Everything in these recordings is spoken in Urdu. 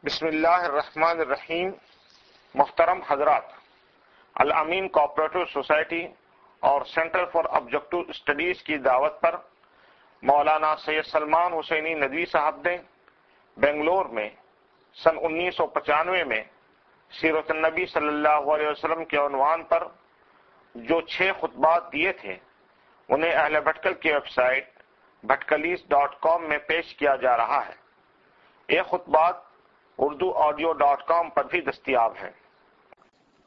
بسم اللہ الرحمن الرحیم۔ محترم حضرات، الامین کوآپریٹو سوسائٹی اور سینٹر فار آبجیکٹو اسٹڈیز کی دعوت پر مولانا سید سلمان حسینی ندوی صاحب نے بنگلور میں سن 1995 میں سیرت النبی صلی اللہ علیہ وسلم کے عنوان پر جو 6 خطبات دیے تھے انہیں اہل بھٹکل کی ویب سائٹ bhatkalis.com میں پیش کیا جا رہا ہے۔ یہ خطبات urduaudio.com پر بھی دستیاب ہیں۔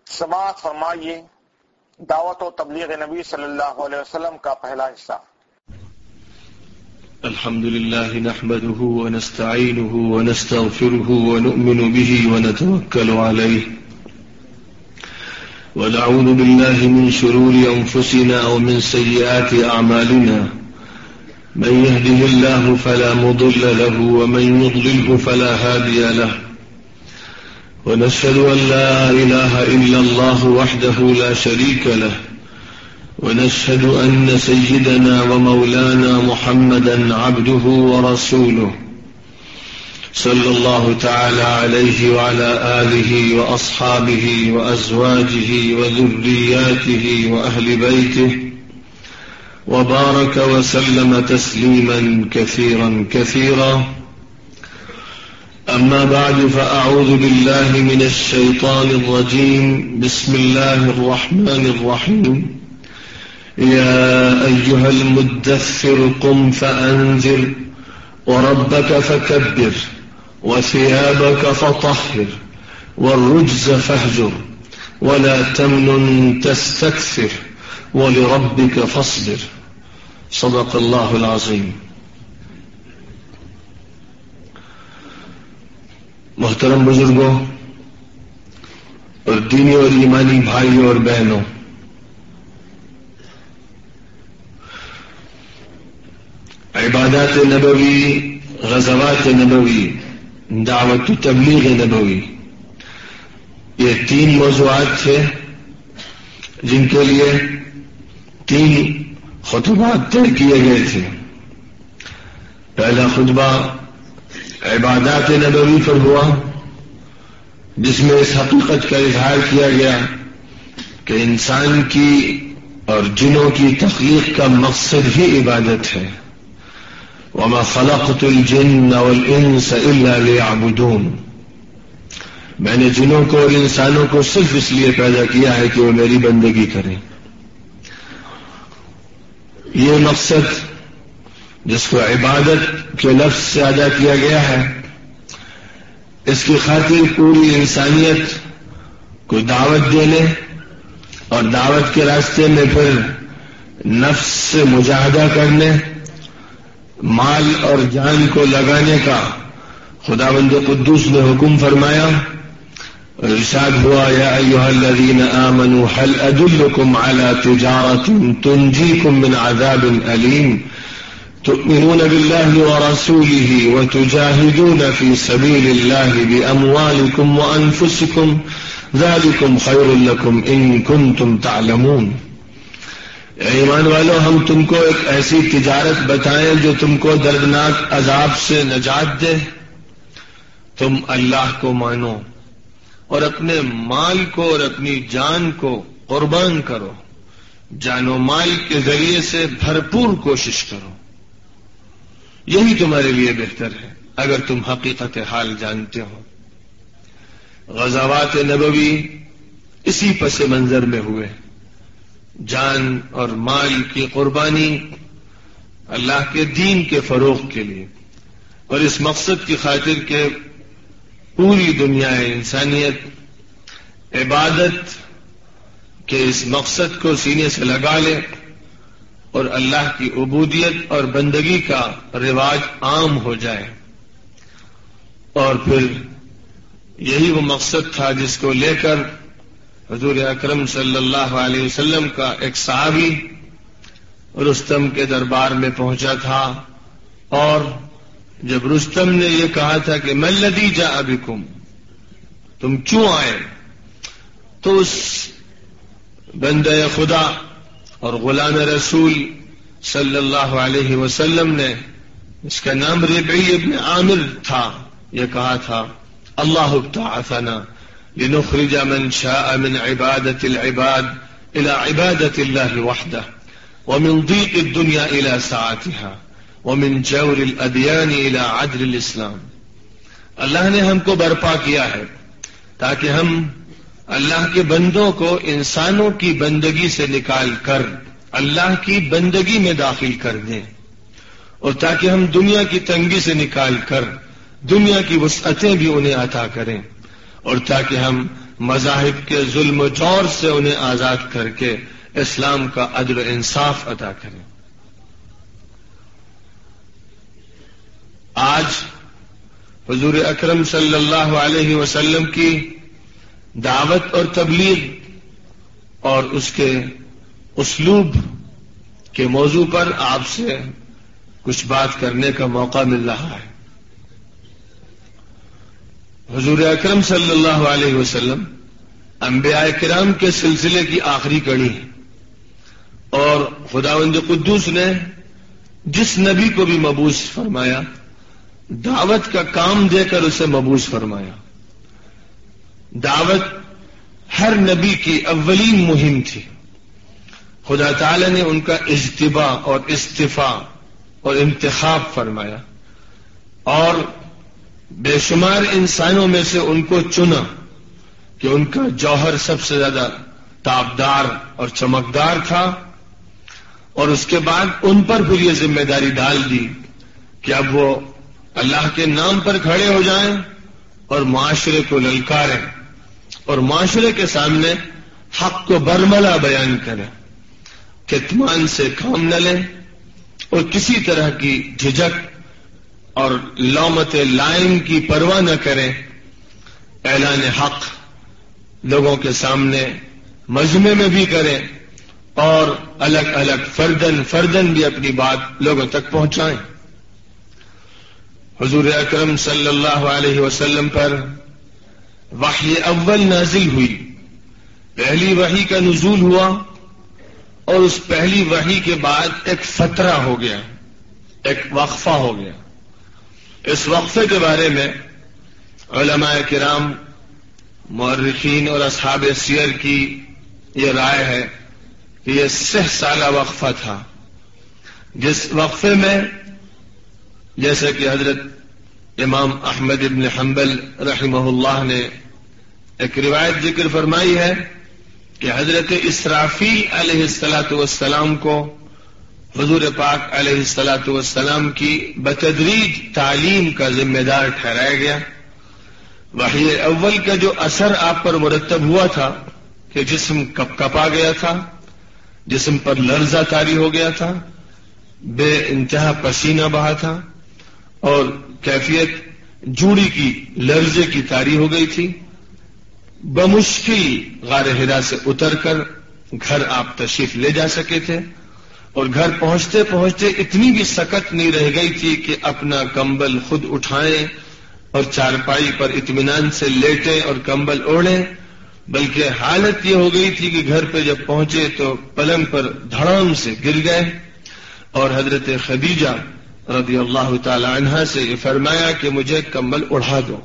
سماعت فرمائیے دعوت و تبلیغ نبی صلی اللہ علیہ وسلم کا پہلا حصہ۔ الحمد لله نحمده ونستعينه ونستغفره ونؤمن به ونتوكل عليه ونعوذ بالله من شرور أنفسنا ومن سيئات أعمالنا، من يهده الله فلا مضل له ومن يضلله فلا هادي له، ونشهد أن لا إله إلا الله وحده لا شريك له، ونشهد أن سيدنا ومولانا محمدا عبده ورسوله صلى الله تعالى عليه وعلى آله وأصحابه وأزواجه وذرياته وأهل بيته وبارك وسلم تسليما كثيرا كثيرا. أما بعد، فأعوذ بالله من الشيطان الرجيم. بسم الله الرحمن الرحيم. يا أيها المدثر قم فأنذر وربك فكبر وثيابك فطهر والرجز فاهجر ولا تمنن تستكثر ولربك فاصبر. صدق الله العظيم. محترم بزرگوں اور دینی اور ایمانی بھائیوں اور بہنوں، عبادات نبوی، غزوات نبوی، دعوت و تبلیغ نبوی، یہ 3 موضوعات تھے جن کے لیے 3 خطبات طے کیے گئے تھے۔ پہلا خطبہ عبادات نبوی پر ہوا، جس میں اس حقیقت کا اظہار کیا گیا کہ انسان کی اور جنوں کی تخلیق کا مقصد ہی عبادت ہے۔ وَمَا خَلَقْتُ الْجِنَّ وَالْإِنسَ إِلَّا لِيَعْبُدُونَ، میں نے جنوں کو اور انسانوں کو صرف اس لیے پیدا کیا ہے کہ وہ میری بندگی کریں۔ یہ مقصد جس کو عبادت کے لفظ سے ادا کیا گیا ہے، اس کی خاطر پوری انسانیت کو دعوت دینے اور دعوت کے راستے میں پھر نفس سے مجاہدہ کرنے، مال اور جان کو لگانے کا خداوند قدوس نے حکم فرمایا۔ ارشاد ہوا، یا ایھا الذین آمنوا هل ادلکم علی تجارۃ تنجیکم من عذاب علیم تؤمنون بالله ورسوله وتجاهدون في سبيل الله بأموالكم وأنفسكم ذلكم خير لكم إن كنتم تعلمون۔ ایمان والو، ہم تم کو ایک ایسی تجارت بتائیں جو تم کو دردناک عذاب سے نجات دے۔ تم اللہ کو مانو اور اپنے مال کو اور اپنی جان کو قربان کرو، جان و مال کے ذریعے سے بھرپور کوشش کرو، یہی تمہارے لیے بہتر ہے اگر تم حقیقت حال جانتے ہو۔ غزوات نبوی اسی پس منظر میں ہوئے، جان اور مال کی قربانی اللہ کے دین کے فروغ کے لیے، اور اس مقصد کی خاطر کہ پوری دنیا انسانیت عبادت کے اس مقصد کو سینے سے لگا لے اور اللہ کی عبودیت اور بندگی کا رواج عام ہو جائے۔ اور پھر یہی وہ مقصد تھا جس کو لے کر حضور اکرم صلی اللہ علیہ وسلم کا ایک صحابی رستم کے دربار میں پہنچا تھا، اور جب رستم نے یہ کہا تھا کہ ما الذی جاء بکم، تم کیوں آئے، تو اس بندہ خدا اور غلام رسول صلی اللہ علیہ وسلم نے، اس کا نام ربعی ابن عامر تھا، یہ کہا تھا اللہ ابتعثنا لنخرج من شاء من عبادة العباد إلى عبادة الله وحده ومن ضيق الدنيا إلى سعتها ومن جور الأديان إلى عدل الإسلام. اللہ نے ہم کو برپا کیا ہے تاکہ ہم اللہ کے بندوں کو انسانوں کی بندگی سے نکال کر اللہ کی بندگی میں داخل کر دیں، اور تاکہ ہم دنیا کی تنگی سے نکال کر دنیا کی وسعتیں بھی انہیں عطا کریں، اور تاکہ ہم مذاہب کے ظلم و جور سے انہیں آزاد کر کے اسلام کا عدل و انصاف عطا کریں. آج حضور اکرم صلی اللہ علیہ وسلم کی دعوت اور تبلیغ اور اس کے اسلوب کے موضوع پر آپ سے کچھ بات کرنے کا موقع مل رہا ہے. حضور اکرم صلی اللہ علیہ وسلم انبیاء کرام کے سلسلے کی آخری کڑی ہے، اور خداوند قدوس نے جس نبی کو بھی مبعوث فرمایا دعوت کا کام دے کر اسے مبعوث فرمایا. دعوت ہر نبی کی اولین مہم تھی. خدا تعالی نے ان کا اجتباء اور استفاء اور انتخاب فرمایا، اور بے شمار انسانوں میں سے ان کو چنا کہ ان کا جوہر سب سے زیادہ تابدار اور چمکدار تھا، اور اس کے بعد ان پر پھر یہ ذمہ داری ڈال دی کہ اب وہ اللہ کے نام پر کھڑے ہو جائیں اور معاشرے کو للکاریں اور معاشرے کے سامنے حق کو برملا بیان کریں، کتمان سے کام نہ لیں اور کسی طرح کی جھجک اور لومت لائم کی پرواہ نہ کریں. اعلان حق لوگوں کے سامنے مجمع میں بھی کریں اور الگ الگ فردن بھی اپنی بات لوگوں تک پہنچائیں. حضور اکرم صلی اللہ علیہ وسلم پر وحی اول نازل ہوئی، پہلی وحی کا نزول ہوا، اور اس پہلی وحی کے بعد ایک فترہ ہو گیا، ایک وقفہ ہو گیا. اس وقفے کے بارے میں علماء کرام، مورخین اور اصحاب سیر کی یہ رائے ہے کہ یہ 6 سالہ وقفہ تھا، جس وقفے میں جیسے کہ حضرت امام احمد ابن حنبل رحمہ اللہ نے ایک روایت ذکر فرمائی ہے کہ حضرت اسرافیل علیہ السلام کو حضور پاک علیہ السلام کی بتدریج تعلیم کا ذمہ دار ٹھہرایا گیا. وحی اول کا جو اثر آپ پر مرتب ہوا تھا کہ جسم کپکپا گیا تھا، جسم پر لرزہ طاری ہو گیا تھا، بے انتہا پسینہ بہا تھا، اور کیفیت جوڑی کی لرزے کی طاری ہو گئی تھی. بمشکل غار حرا سے اتر کر گھر آپ تشریف لے جا سکے تھے، اور گھر پہنچتے پہنچتے اتنی بھی سکت نہیں رہ گئی تھی کہ اپنا کمبل خود اٹھائیں اور چارپائی پر اطمینان سے لیٹیں اور کمبل اوڑھیں، بلکہ حالت یہ ہو گئی تھی کہ گھر پہ جب پہنچے تو پلنگ پر دھڑام سے گر گئے، اور حضرت خدیجہ رضی اللہ تعالی عنہا سے یہ فرمایا کہ مجھے کمبل اڑھا دو.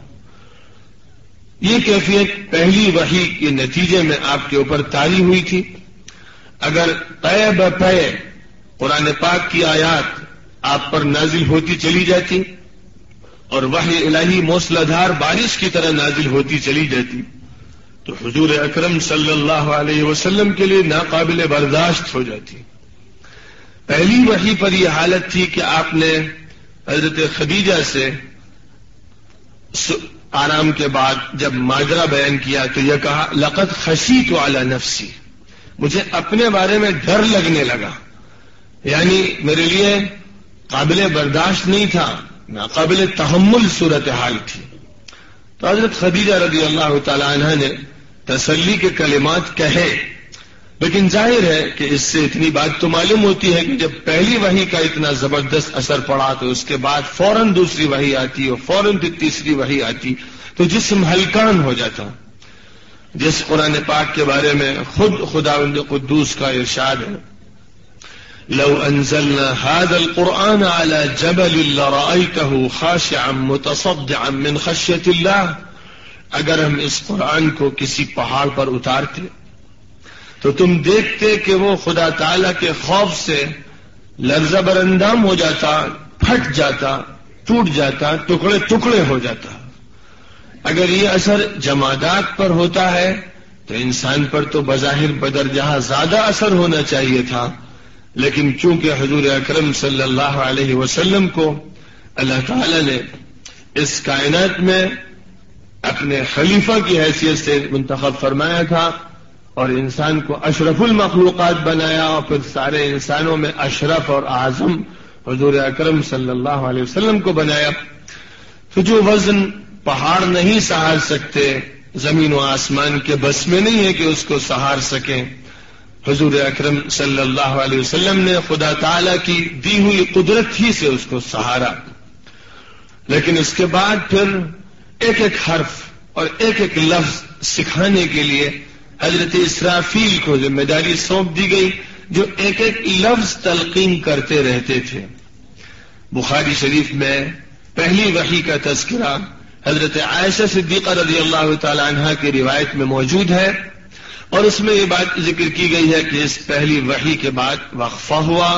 یہ کیفیت پہلی وحی کے نتیجے میں آپ کے اوپر طاری ہوئی تھی. اگر پے بپے قرآن پاک کی آیات آپ پر نازل ہوتی چلی جاتی اور وحی الہی موسلادھار بارش کی طرح نازل ہوتی چلی جاتی تو حضور اکرم صلی اللہ علیہ وسلم کے لیے ناقابل برداشت ہو جاتی. پہلی وحی پر یہ حالت تھی کہ آپ نے حضرت خدیجہ سے آرام کے بعد جب ماجرا بیان کیا تو یہ کہا لقد خشیت علی نفسی، مجھے اپنے بارے میں ڈر لگنے لگا، یعنی میرے لیے قابل برداشت نہیں تھا، ناقابل تحمل صورتحال تھی. تو حضرت خدیجہ رضی اللہ تعالی عنہ نے تسلی کے کلمات کہے، لیکن ظاہر ہے کہ اس سے اتنی بات تو معلوم ہوتی ہے کہ جب پہلی وحی کا اتنا زبردست اثر پڑا تو اس کے بعد فوراً دوسری وحی آتی اور فوراً تیسری وحی آتی تو جسم ہلکان ہو جاتا. جس قرآن پاک کے بارے میں خود خداوند قدوس کا ارشاد ہے لو انزلنا هذا القرآن على جبل لرأيته خاشعا متصدعا من خشية الله اگر ہم اس قرآن کو کسی پہاڑ پر اتارتے تو تم دیکھتے کہ وہ خدا تعالی کے خوف سے لرزہ برندام ہو جاتا، پھٹ جاتا، ٹوٹ جاتا، ٹکڑے ٹکڑے ہو جاتا۔ اگر یہ اثر جمادات پر ہوتا ہے تو انسان پر تو بظاہر بدرجہ زیادہ اثر ہونا چاہیے تھا، لیکن چونکہ حضور اکرم صلی اللہ علیہ وسلم کو اللہ تعالی نے اس کائنات میں اپنے خلیفہ کی حیثیت سے منتخب فرمایا تھا اور انسان کو اشرف المخلوقات بنایا، اور پھر سارے انسانوں میں اشرف اور اعظم حضور اکرم صلی اللہ علیہ وسلم کو بنایا، تو جو وزن پہاڑ نہیں سہار سکتے، زمین و آسمان کے بس میں نہیں ہے کہ اس کو سہار سکیں، حضور اکرم صلی اللہ علیہ وسلم نے خدا تعالی کی دی ہوئی قدرت ہی سے اس کو سہارا۔ لیکن اس کے بعد پھر ایک ایک حرف اور ایک ایک لفظ سکھانے کے لیے حضرت اسرافیل کو ذمہ داری سونپ دی گئی، جو ایک ایک لفظ تلقین کرتے رہتے تھے۔ بخاری شریف میں پہلی وحی کا تذکرہ حضرت عائشہ صدیقہ رضی اللہ تعالی عنہا کی روایت میں موجود ہے، اور اس میں یہ بات ذکر کی گئی ہے کہ اس پہلی وحی کے بعد وقفہ ہوا،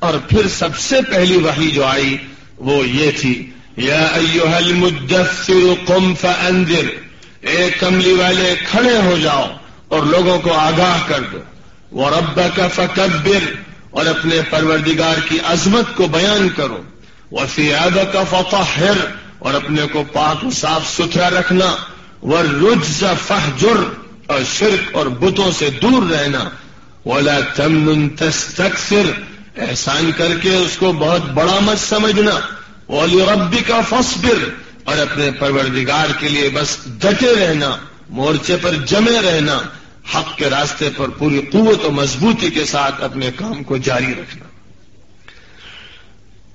اور پھر سب سے پہلی وحی جو آئی وہ یہ تھی، یا ایھا المدثر قم فانذر، اے کملی والے کھڑے ہو جاؤ اور لوگوں کو آگاہ کر دو، وربک فکبر، اور اپنے پروردگار کی عظمت کو بیان کرو، وثیابک فطہر، اور اپنے کو پاک و صاف ستھرا رکھنا، والرجز فہجر، اور شرک اور بتوں سے دور رہنا، ولا تمنن تستکثر، احسان کر کے اس کو بہت بڑا مت سمجھنا، ولربک فاصبر، اور اپنے پروردگار کے لیے بس ڈٹے رہنا، مورچے پر جمے رہنا، حق کے راستے پر پوری قوت و مضبوطی کے ساتھ اپنے کام کو جاری رکھنا۔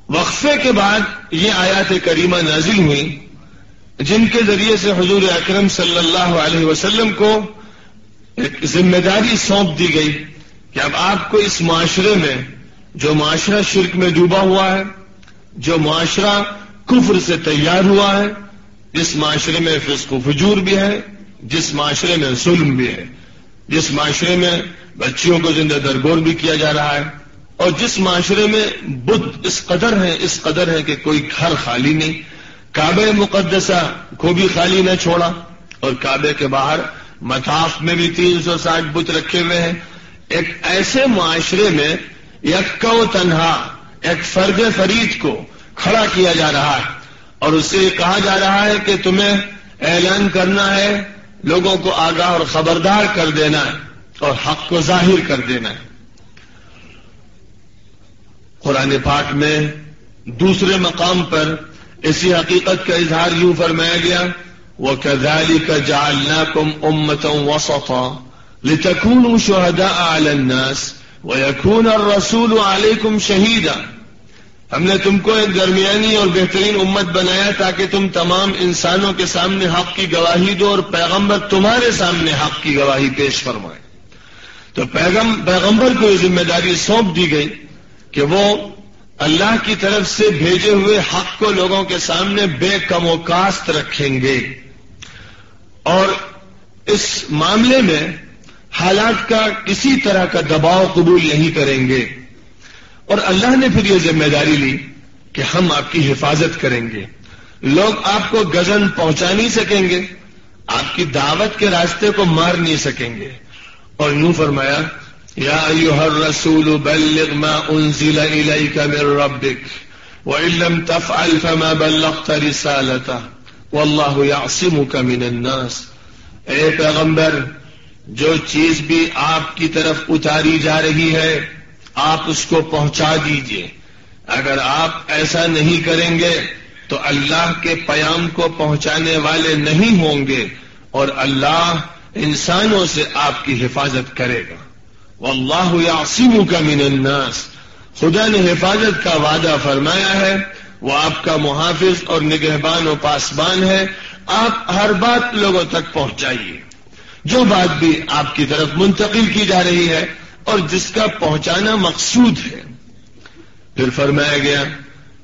وقفے کے بعد یہ آیات کریمہ نازل ہوئی جن کے ذریعے سے حضور اکرم صلی اللہ علیہ وسلم کو ایک ذمہ داری سونپ دی گئی کہ اب آپ کو اس معاشرے میں، جو معاشرہ شرک میں ڈوبا ہوا ہے، جو معاشرہ کفر سے تیار ہوا ہے، جس معاشرے میں فسق و فجور بھی ہے، جس معاشرے میں ظلم بھی ہے، جس معاشرے میں بچیوں کو زندہ درگور بھی کیا جا رہا ہے، اور جس معاشرے میں بت اس قدر ہے کہ کوئی گھر خالی نہیں، کعبہ مقدسہ کو بھی خالی نہ چھوڑا، اور کعبے کے باہر مطاف میں بھی 360 بت رکھے ہوئے ہیں۔ ایک ایسے معاشرے میں یکا و تنہا ایک فرد فرید کو کھڑا کیا جا رہا ہے، اور اسے کہا جا رہا ہے کہ تمہیں اعلان کرنا ہے، لوگوں کو آگاہ اور خبردار کر دینا ہے، اور حق کو ظاہر کر دینا ہے۔ قرآن پاک میں دوسرے مقام پر اسی حقیقت کا اظہار یوں فرمایا گیا، وَكَذَلِكَ جَعَلْنَاكُمْ أُمَّةً وَسَطًا لِتَكُونُوا شُهَدَاءَ عَلَى النَّاسِ وَيَكُونَ الرَّسُولُ عَلَيْكُمْ شَهِيدًا، ہم نے تم کو ایک درمیانی اور بہترین امت بنایا تاکہ تم تمام انسانوں کے سامنے حق کی گواہی دو، اور پیغمبر تمہارے سامنے حق کی گواہی پیش فرمائے۔ تو پیغمبر کو یہ ذمہ داری سونپ دی گئی کہ وہ اللہ کی طرف سے بھیجے ہوئے حق کو لوگوں کے سامنے بے کم و کاست رکھیں گے، اور اس معاملے میں حالات کا کسی طرح کا دباؤ قبول نہیں کریں گے۔ اور اللہ نے پھر یہ ذمہ داری لی کہ ہم آپ کی حفاظت کریں گے، لوگ آپ کو گزن پہنچا نہیں سکیں گے، آپ کی دعوت کے راستے کو مار نہیں سکیں گے۔ اور یوں فرمایا، یا ایھا الرسول بلغ ما انزل الیک من ربک وان لم تفعل فما بلغت رسالته واللہ یعصمک من الناس، اے پیغمبر جو چیز بھی آپ کی طرف اتاری جا رہی ہے آپ اس کو پہنچا دیجئے، اگر آپ ایسا نہیں کریں گے تو اللہ کے پیام کو پہنچانے والے نہیں ہوں گے، اور اللہ انسانوں سے آپ کی حفاظت کرے گا۔ واللہ یعصمک من الناس، خدا نے حفاظت کا وعدہ فرمایا ہے، وہ آپ کا محافظ اور نگہبان و پاسبان ہے، آپ ہر بات لوگوں تک پہنچائیے، جو بات بھی آپ کی طرف منتقل کی جا رہی ہے اور جس کا پہنچانا مقصود ہے۔ پھر فرمایا گیا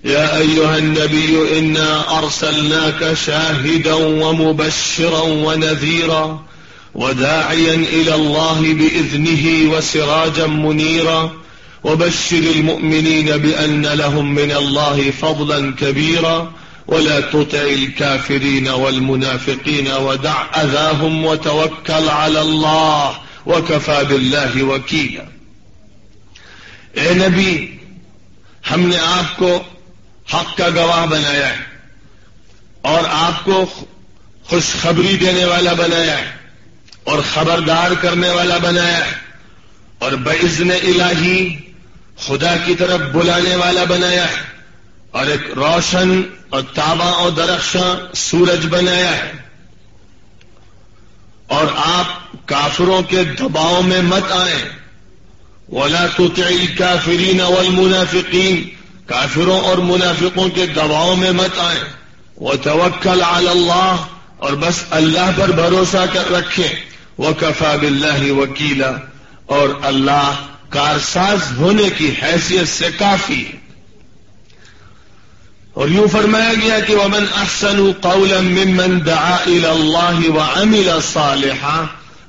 يا أيها النبي إنا أرسلناك شاهدا ومبشرا ونذيرا وداعيا إلى الله بإذنه وسراجا منيرا وبشر المؤمنين بأن لهم من الله فضلا كبيرا ولا تطع الكافرين والمنافقين ودع أذاهم وتوكل على الله وكفى بالله وكيلا. اے نبی، ہم نے آپ کو حق کا گواہ بنایا ہے اور آپ کو خوشخبری دینے والا بنایا ہے اور خبردار کرنے والا بنایا ہے اور باذن الہی خدا کی طرف بلانے والا بنایا ہے اور ایک روشن اور تاباں اور درخشاں سورج بنایا ہے. اور آپ کافروں کے دباؤ میں مت آئیں. وَلَا تُطِعِ الْكَافِرِينَ وَالْمُنَافِقِينَ، کافروں اور منافقوں کے دباؤ میں مت آئیں. وَتَوَكَّلْ عَلَى اللَّهِ، اور بس اللہ پر بھروسہ رکھیں. وَكَفَى بِاللَّهِ وَكِيلًا، اور اللہ کارساز ہونے کی حیثیت سے کافی ہے. اور یوں فرمایا گیا کہ وَمَنْ أَحْسَنُ قَوْلًا مِّمَّنْ دَعَا إِلَى اللَّهِ وَعَمِلَ صَالِحًا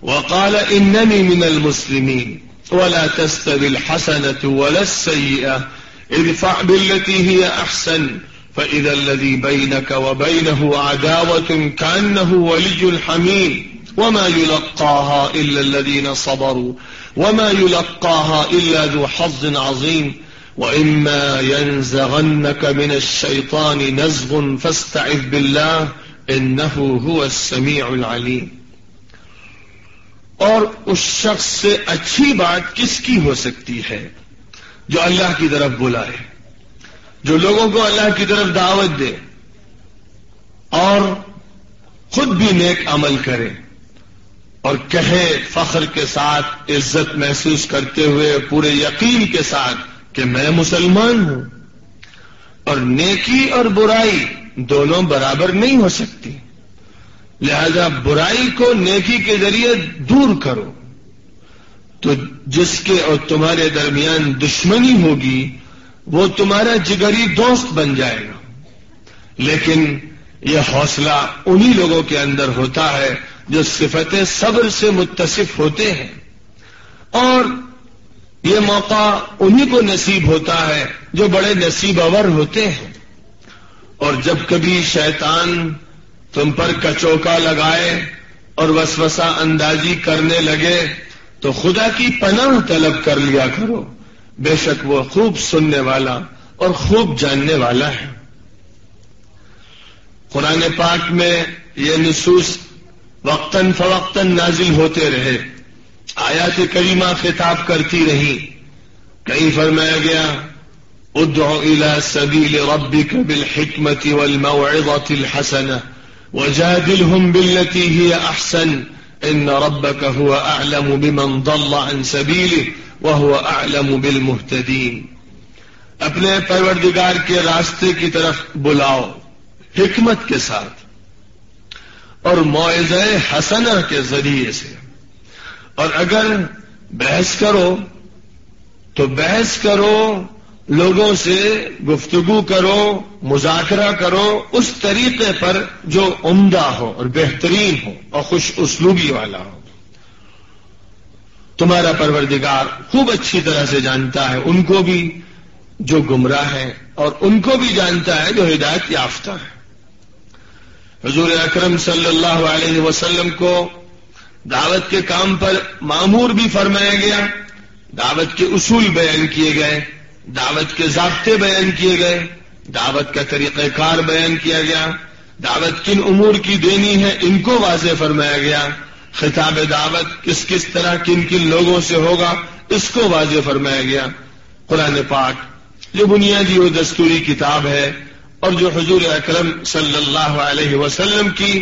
وَقَالَ إِنَّنِي مِنَ الْمُسْلِمِينَ وَلَا تَسْتَوِي الْحَسَنَةُ وَلَا السَّيِّئَةُ ادْفَعْ بِالَّتِي هِيَ أَحْسَنُ فَإِذَا الَّذِي بَيْنَكَ وَبَيْنَهُ عَدَاوَةٌ كَأَنَّهُ وَلِيٌّ حَمِيمٌ وَمَا يُلَقَّاهَا إِلَّا الَّذِينَ صَبَرُوا وَمَا يُلَقَّاهَا إِلَّا ذُو حَظٍّ عَظِيمٍ وَإِمَّا يَنزَغَنَّكَ مِنَ الشَّيْطَانِ نَزْغٌ فَاسْتَعِذْ بِاللَّهِ إِنَّهُ هُوَ السَّمِيعُ الْعَلِيمُ. اور اس شخص سے اچھی بات کس کی ہو سکتی ہے جو اللہ کی طرف بلائے، جو لوگوں کو اللہ کی طرف دعوت دے اور خود بھی نیک عمل کرے اور کہے فخر کے ساتھ، عزت محسوس کرتے ہوئے، پورے یقین کے ساتھ کہ میں مسلمان ہوں. اور نیکی اور برائی دونوں برابر نہیں ہو سکتی، لہذا برائی کو نیکی کے ذریعے دور کرو. تو جس کے اور تمہارے درمیان دشمنی ہوگی وہ تمہارا جگری دوست بن جائے گا. لیکن یہ حوصلہ انہی لوگوں کے اندر ہوتا ہے جو صفت صبر سے متصف ہوتے ہیں، اور یہ موقع انہی کو نصیب ہوتا ہے جو بڑے نصیب آور ہوتے ہیں. اور جب کبھی شیطان تم پر کچوکا لگائے اور وسوسہ اندازی کرنے لگے تو خدا کی پناہ طلب کر لیا کرو، بے شک وہ خوب سننے والا اور خوب جاننے والا ہے. قرآن پاک میں یہ نصوص وقتاً فوقتاً نازل ہوتے رہے، آیات کریمہ خطاب کرتی رہی. کہیں فرمایا گیا ادع الى سبیل ربک بالحکمت والموعظۃ الحسنہ وجادلهم بالتي هي احسن ان ربك هو اعلم بمن ضل عن سبيله وهو اعلم بالمهتدين. اپنے پروردگار کے راستے کی طرف بلاؤ حکمت کے ساتھ اور موعظہ حسنہ کے ذریعے سے. اور اگر بحث کرو تو بحث کرو، لوگوں سے گفتگو کرو، مذاکرہ کرو اس طریقے پر جو عمدہ ہو اور بہترین ہو اور خوش اسلوبی والا ہو. تمہارا پروردگار خوب اچھی طرح سے جانتا ہے ان کو بھی جو گمراہ ہیں اور ان کو بھی جانتا ہے جو ہدایت یافتہ ہے. حضور اکرم صلی اللہ علیہ وسلم کو دعوت کے کام پر مامور بھی فرمایا گیا، دعوت کے اصول بیان کیے گئے، دعوت کے ضابطے بیان کیے گئے، دعوت کا طریقہ کار بیان کیا گیا، دعوت کن امور کی دینی ہے ان کو واضح فرمایا گیا، خطاب دعوت کس کس طرح کن کن لوگوں سے ہوگا اس کو واضح فرمایا گیا. قرآن پاک جو بنیادی و دستوری کتاب ہے اور جو حضور اکرم صلی اللہ علیہ وسلم کی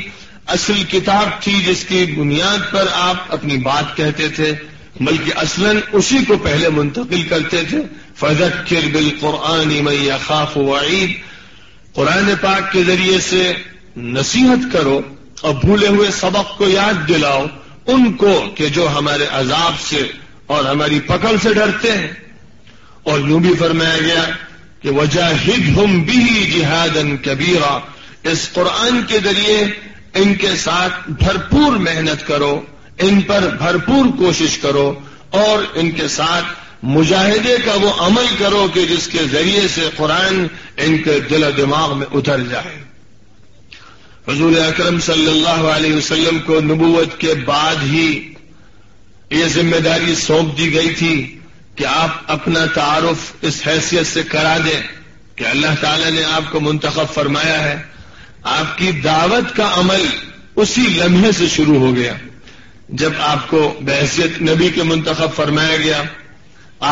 اصل کتاب تھی جس کی بنیاد پر آپ اپنی بات کہتے تھے، بلکہ اصلاً اسی کو پہلے منتقل کرتے تھے. فذکر بالقرآن من یخاف وعید، قرآن پاک کے ذریعے سے نصیحت کرو اور بھولے ہوئے سبق کو یاد دلاؤ ان کو کہ جو ہمارے عذاب سے اور ہماری پکڑ سے ڈرتے ہیں. اور یوں بھی فرمایا گیا کہ وجاہدہم بہ جہادا کبیرا، اس قرآن کے ذریعے ان کے ساتھ بھرپور محنت کرو، ان پر بھرپور کوشش کرو، اور ان کے ساتھ مجاہدے کا وہ عمل کرو کہ جس کے ذریعے سے قرآن ان کے دل و دماغ میں اتر جائے۔ حضور اکرم صلی اللہ علیہ وسلم کو نبوت کے بعد ہی یہ ذمہ داری سونپ دی گئی تھی کہ آپ اپنا تعارف اس حیثیت سے کرا دیں کہ اللہ تعالی نے آپ کو منتخب فرمایا ہے۔ آپ کی دعوت کا عمل اسی لمحے سے شروع ہو گیا جب آپ کو بحیثیت نبی کے منتخب فرمایا گیا۔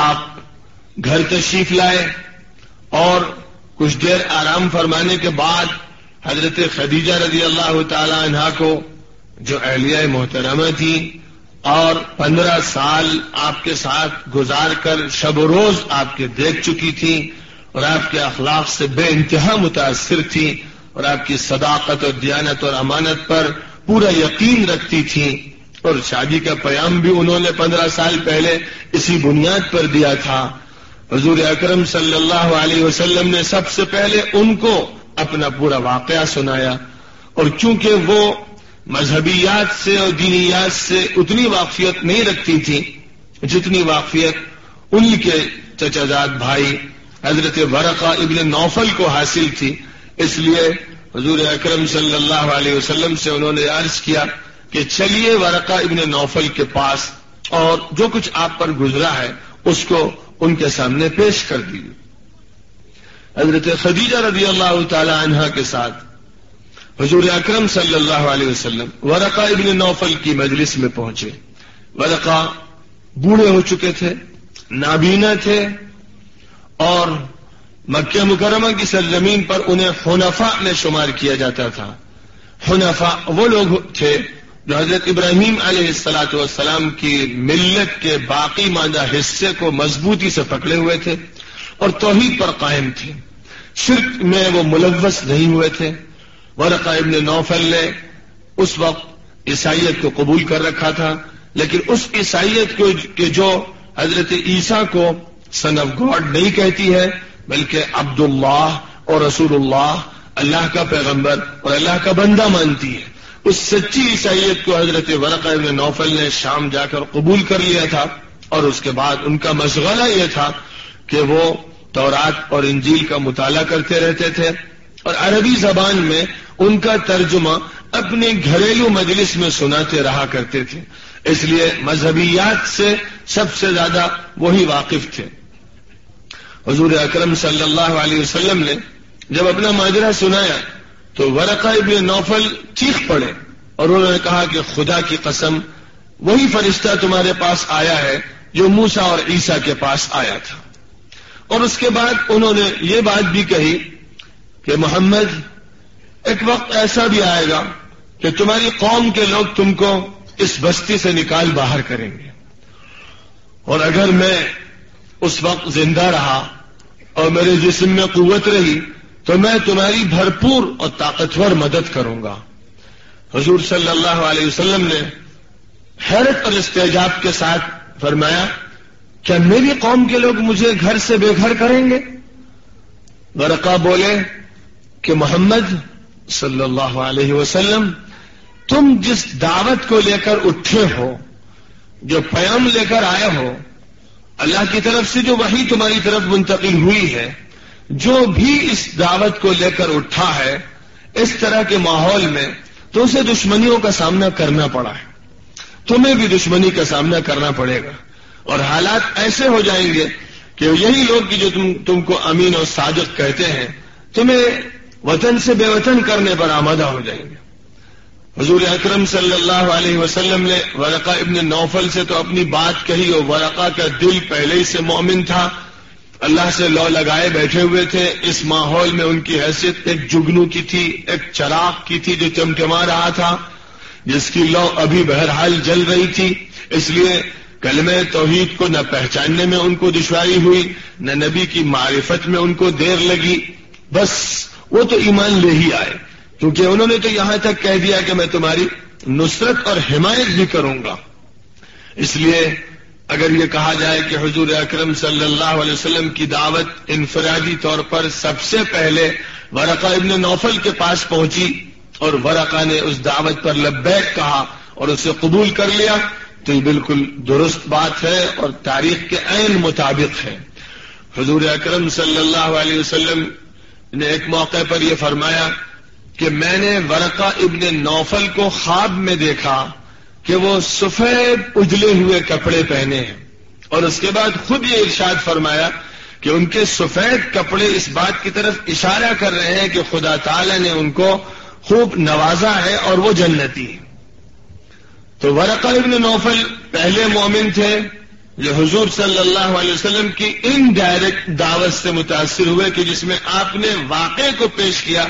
آپ گھر تشریف لائے اور کچھ دیر آرام فرمانے کے بعد حضرت خدیجہ رضی اللہ تعالی عنہا کو، جو اہلیہ محترمہ تھی اور 15 سال آپ کے ساتھ گزار کر شب و روز آپ کے دیکھ چکی تھی اور آپ کے اخلاق سے بے انتہا متاثر تھی اور آپ کی صداقت اور دیانت اور امانت پر پورا یقین رکھتی تھی، اور شادی کا پیام بھی انہوں نے 15 سال پہلے اسی بنیاد پر دیا تھا۔ حضور اکرم صلی اللہ علیہ وسلم نے سب سے پہلے ان کو اپنا پورا واقعہ سنایا، اور چونکہ وہ مذہبیات سے اور دینیات سے اتنی واقفیت نہیں رکھتی تھی جتنی واقفیت انہی کے چچا زاد بھائی حضرت ورقہ ابن نوفل کو حاصل تھی، اس لیے حضور اکرم صلی اللہ علیہ وسلم سے انہوں نے عرض کیا کہ چلیے ورقہ ابن نوفل کے پاس اور جو کچھ آپ پر گزرا ہے اس کو ان کے سامنے پیش کر دیجیے۔ حضرت خدیجہ رضی اللہ تعالی عنہا کے ساتھ حضور اکرم صلی اللہ علیہ وسلم ورقہ ابن نوفل کی مجلس میں پہنچے۔ ورقہ بوڑھے ہو چکے تھے، نابینا تھے، اور مکہ مکرمہ کی سرزمین پر انہیں حنفاء میں شمار کیا جاتا تھا۔ حنفاء وہ لوگ تھے جو حضرت ابراہیم علیہ الصلاۃ والسلام کی ملت کے باقی ماندہ حصے کو مضبوطی سے پکڑے ہوئے تھے اور توحید پر قائم تھے، شرک میں وہ ملوث نہیں ہوئے تھے۔ ورقہ ابن نوفل نے اس وقت عیسائیت کو قبول کر رکھا تھا، لیکن اس عیسائیت کو کہ جو حضرت عیسیٰ کو سن آف گاڈ نہیں کہتی ہے بلکہ عبداللہ اور رسول اللہ، اللہ کا پیغمبر اور اللہ کا بندہ مانتی ہے، اس سچی عیسائیت کو حضرت ورقہ ابن نوفل نے شام جا کر قبول کر لیا تھا، اور اس کے بعد ان کا مشغلہ یہ تھا کہ وہ تورات اور انجیل کا مطالعہ کرتے رہتے تھے، اور عربی زبان میں ان کا ترجمہ اپنے گھریلو مجلس میں سناتے رہا کرتے تھے، اس لیے مذہبیات سے سب سے زیادہ وہی واقف تھے۔ حضور اکرم صلی اللہ علیہ وسلم نے جب اپنا ماجرا سنایا تو ورقہ ابن نوفل چیخ پڑے اور انہوں نے کہا کہ خدا کی قسم وہی فرشتہ تمہارے پاس آیا ہے جو موسیٰ اور عیسیٰ کے پاس آیا تھا۔ اور اس کے بعد انہوں نے یہ بات بھی کہی کہ محمد، ایک وقت ایسا بھی آئے گا کہ تمہاری قوم کے لوگ تم کو اس بستی سے نکال باہر کریں گے، اور اگر میں اس وقت زندہ رہا اور میرے جسم میں قوت رہی تو میں تمہاری بھرپور اور طاقتور مدد کروں گا۔ حضور صلی اللہ علیہ وسلم نے حیرت اور استعجاب کے ساتھ فرمایا، کیا میری قوم کے لوگ مجھے گھر سے بے گھر کریں گے؟ ورقہ بولے کہ محمد صلی اللہ علیہ وسلم، تم جس دعوت کو لے کر اٹھے ہو، جو پیام لے کر آئے ہو، اللہ کی طرف سے جو وحی تمہاری طرف منتقل ہوئی ہے، جو بھی اس دعوت کو لے کر اٹھا ہے، اس طرح کے ماحول میں تو اسے دشمنیوں کا سامنا کرنا پڑا ہے، تمہیں بھی دشمنی کا سامنا کرنا پڑے گا، اور حالات ایسے ہو جائیں گے کہ یہی لوگ جو تم کو امین اور صادق کہتے ہیں تمہیں وطن سے بے وطن کرنے پر آمادہ ہو جائیں گے۔ حضور اکرم صلی اللہ علیہ وسلم نے ورقہ ابن نوفل سے تو اپنی بات کہی، اور ورقہ کا دل پہلے ہی سے مومن تھا، اللہ سے لو لگائے بیٹھے ہوئے تھے۔ اس ماحول میں ان کی حیثیت ایک جگنو کی تھی، ایک چراغ کی تھی جو چمچما رہا تھا، جس کی لو ابھی بہرحال جل رہی تھی، اس لیے کلمہ توحید کو نہ پہچاننے میں ان کو دشواری ہوئی، نہ نبی کی معرفت میں ان کو دیر لگی، بس وہ تو ایمان لے ہی آئے، کیونکہ انہوں نے تو یہاں تک کہہ دیا کہ میں تمہاری نصرت اور حمایت بھی کروں گا۔ اس لیے اگر یہ کہا جائے کہ حضور اکرم صلی اللہ علیہ وسلم کی دعوت انفرادی طور پر سب سے پہلے ورقہ ابن نوفل کے پاس پہنچی اور ورقہ نے اس دعوت پر لبیک کہا اور اسے قبول کر لیا، تو یہ بالکل درست بات ہے اور تاریخ کے عین مطابق ہے۔ حضور اکرم صلی اللہ علیہ وسلم نے ایک موقع پر یہ فرمایا کہ میں نے ورقہ ابن نوفل کو خواب میں دیکھا کہ وہ سفید اجلے ہوئے کپڑے پہنے ہیں، اور اس کے بعد خود یہ ارشاد فرمایا کہ ان کے سفید کپڑے اس بات کی طرف اشارہ کر رہے ہیں کہ خدا تعالی نے ان کو خوب نوازا ہے اور وہ جنتی ہے۔ تو ورقہ ابن نوفل پہلے مومن تھے جو حضور صلی اللہ علیہ وسلم کی انڈائریکٹ دعوت سے متاثر ہوئے کہ جس میں آپ نے واقعے کو پیش کیا۔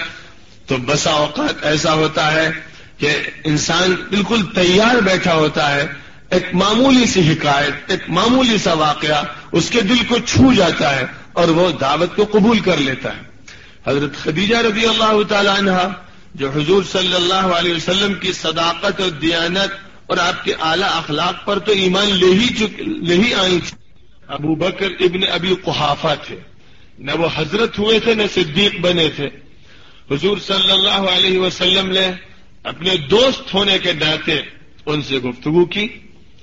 تو بسا اوقات ایسا ہوتا ہے کہ انسان بالکل تیار بیٹھا ہوتا ہے، ایک معمولی سی حکایت، ایک معمولی سا واقعہ اس کے دل کو چھو جاتا ہے اور وہ دعوت کو قبول کر لیتا ہے۔ حضرت خدیجہ رضی اللہ تعالی عنہا جو حضور صلی اللہ علیہ وسلم کی صداقت اور دیانت اور آپ کے اعلیٰ اخلاق پر تو ایمان لے ہی آئی تھی۔ ابو بکر ابن ابی قحافہ تھے، نہ وہ حضرت ہوئے تھے نہ صدیق بنے تھے۔ حضور صلی اللہ علیہ وسلم نے اپنے دوست ہونے کے ناطے ان سے گفتگو کی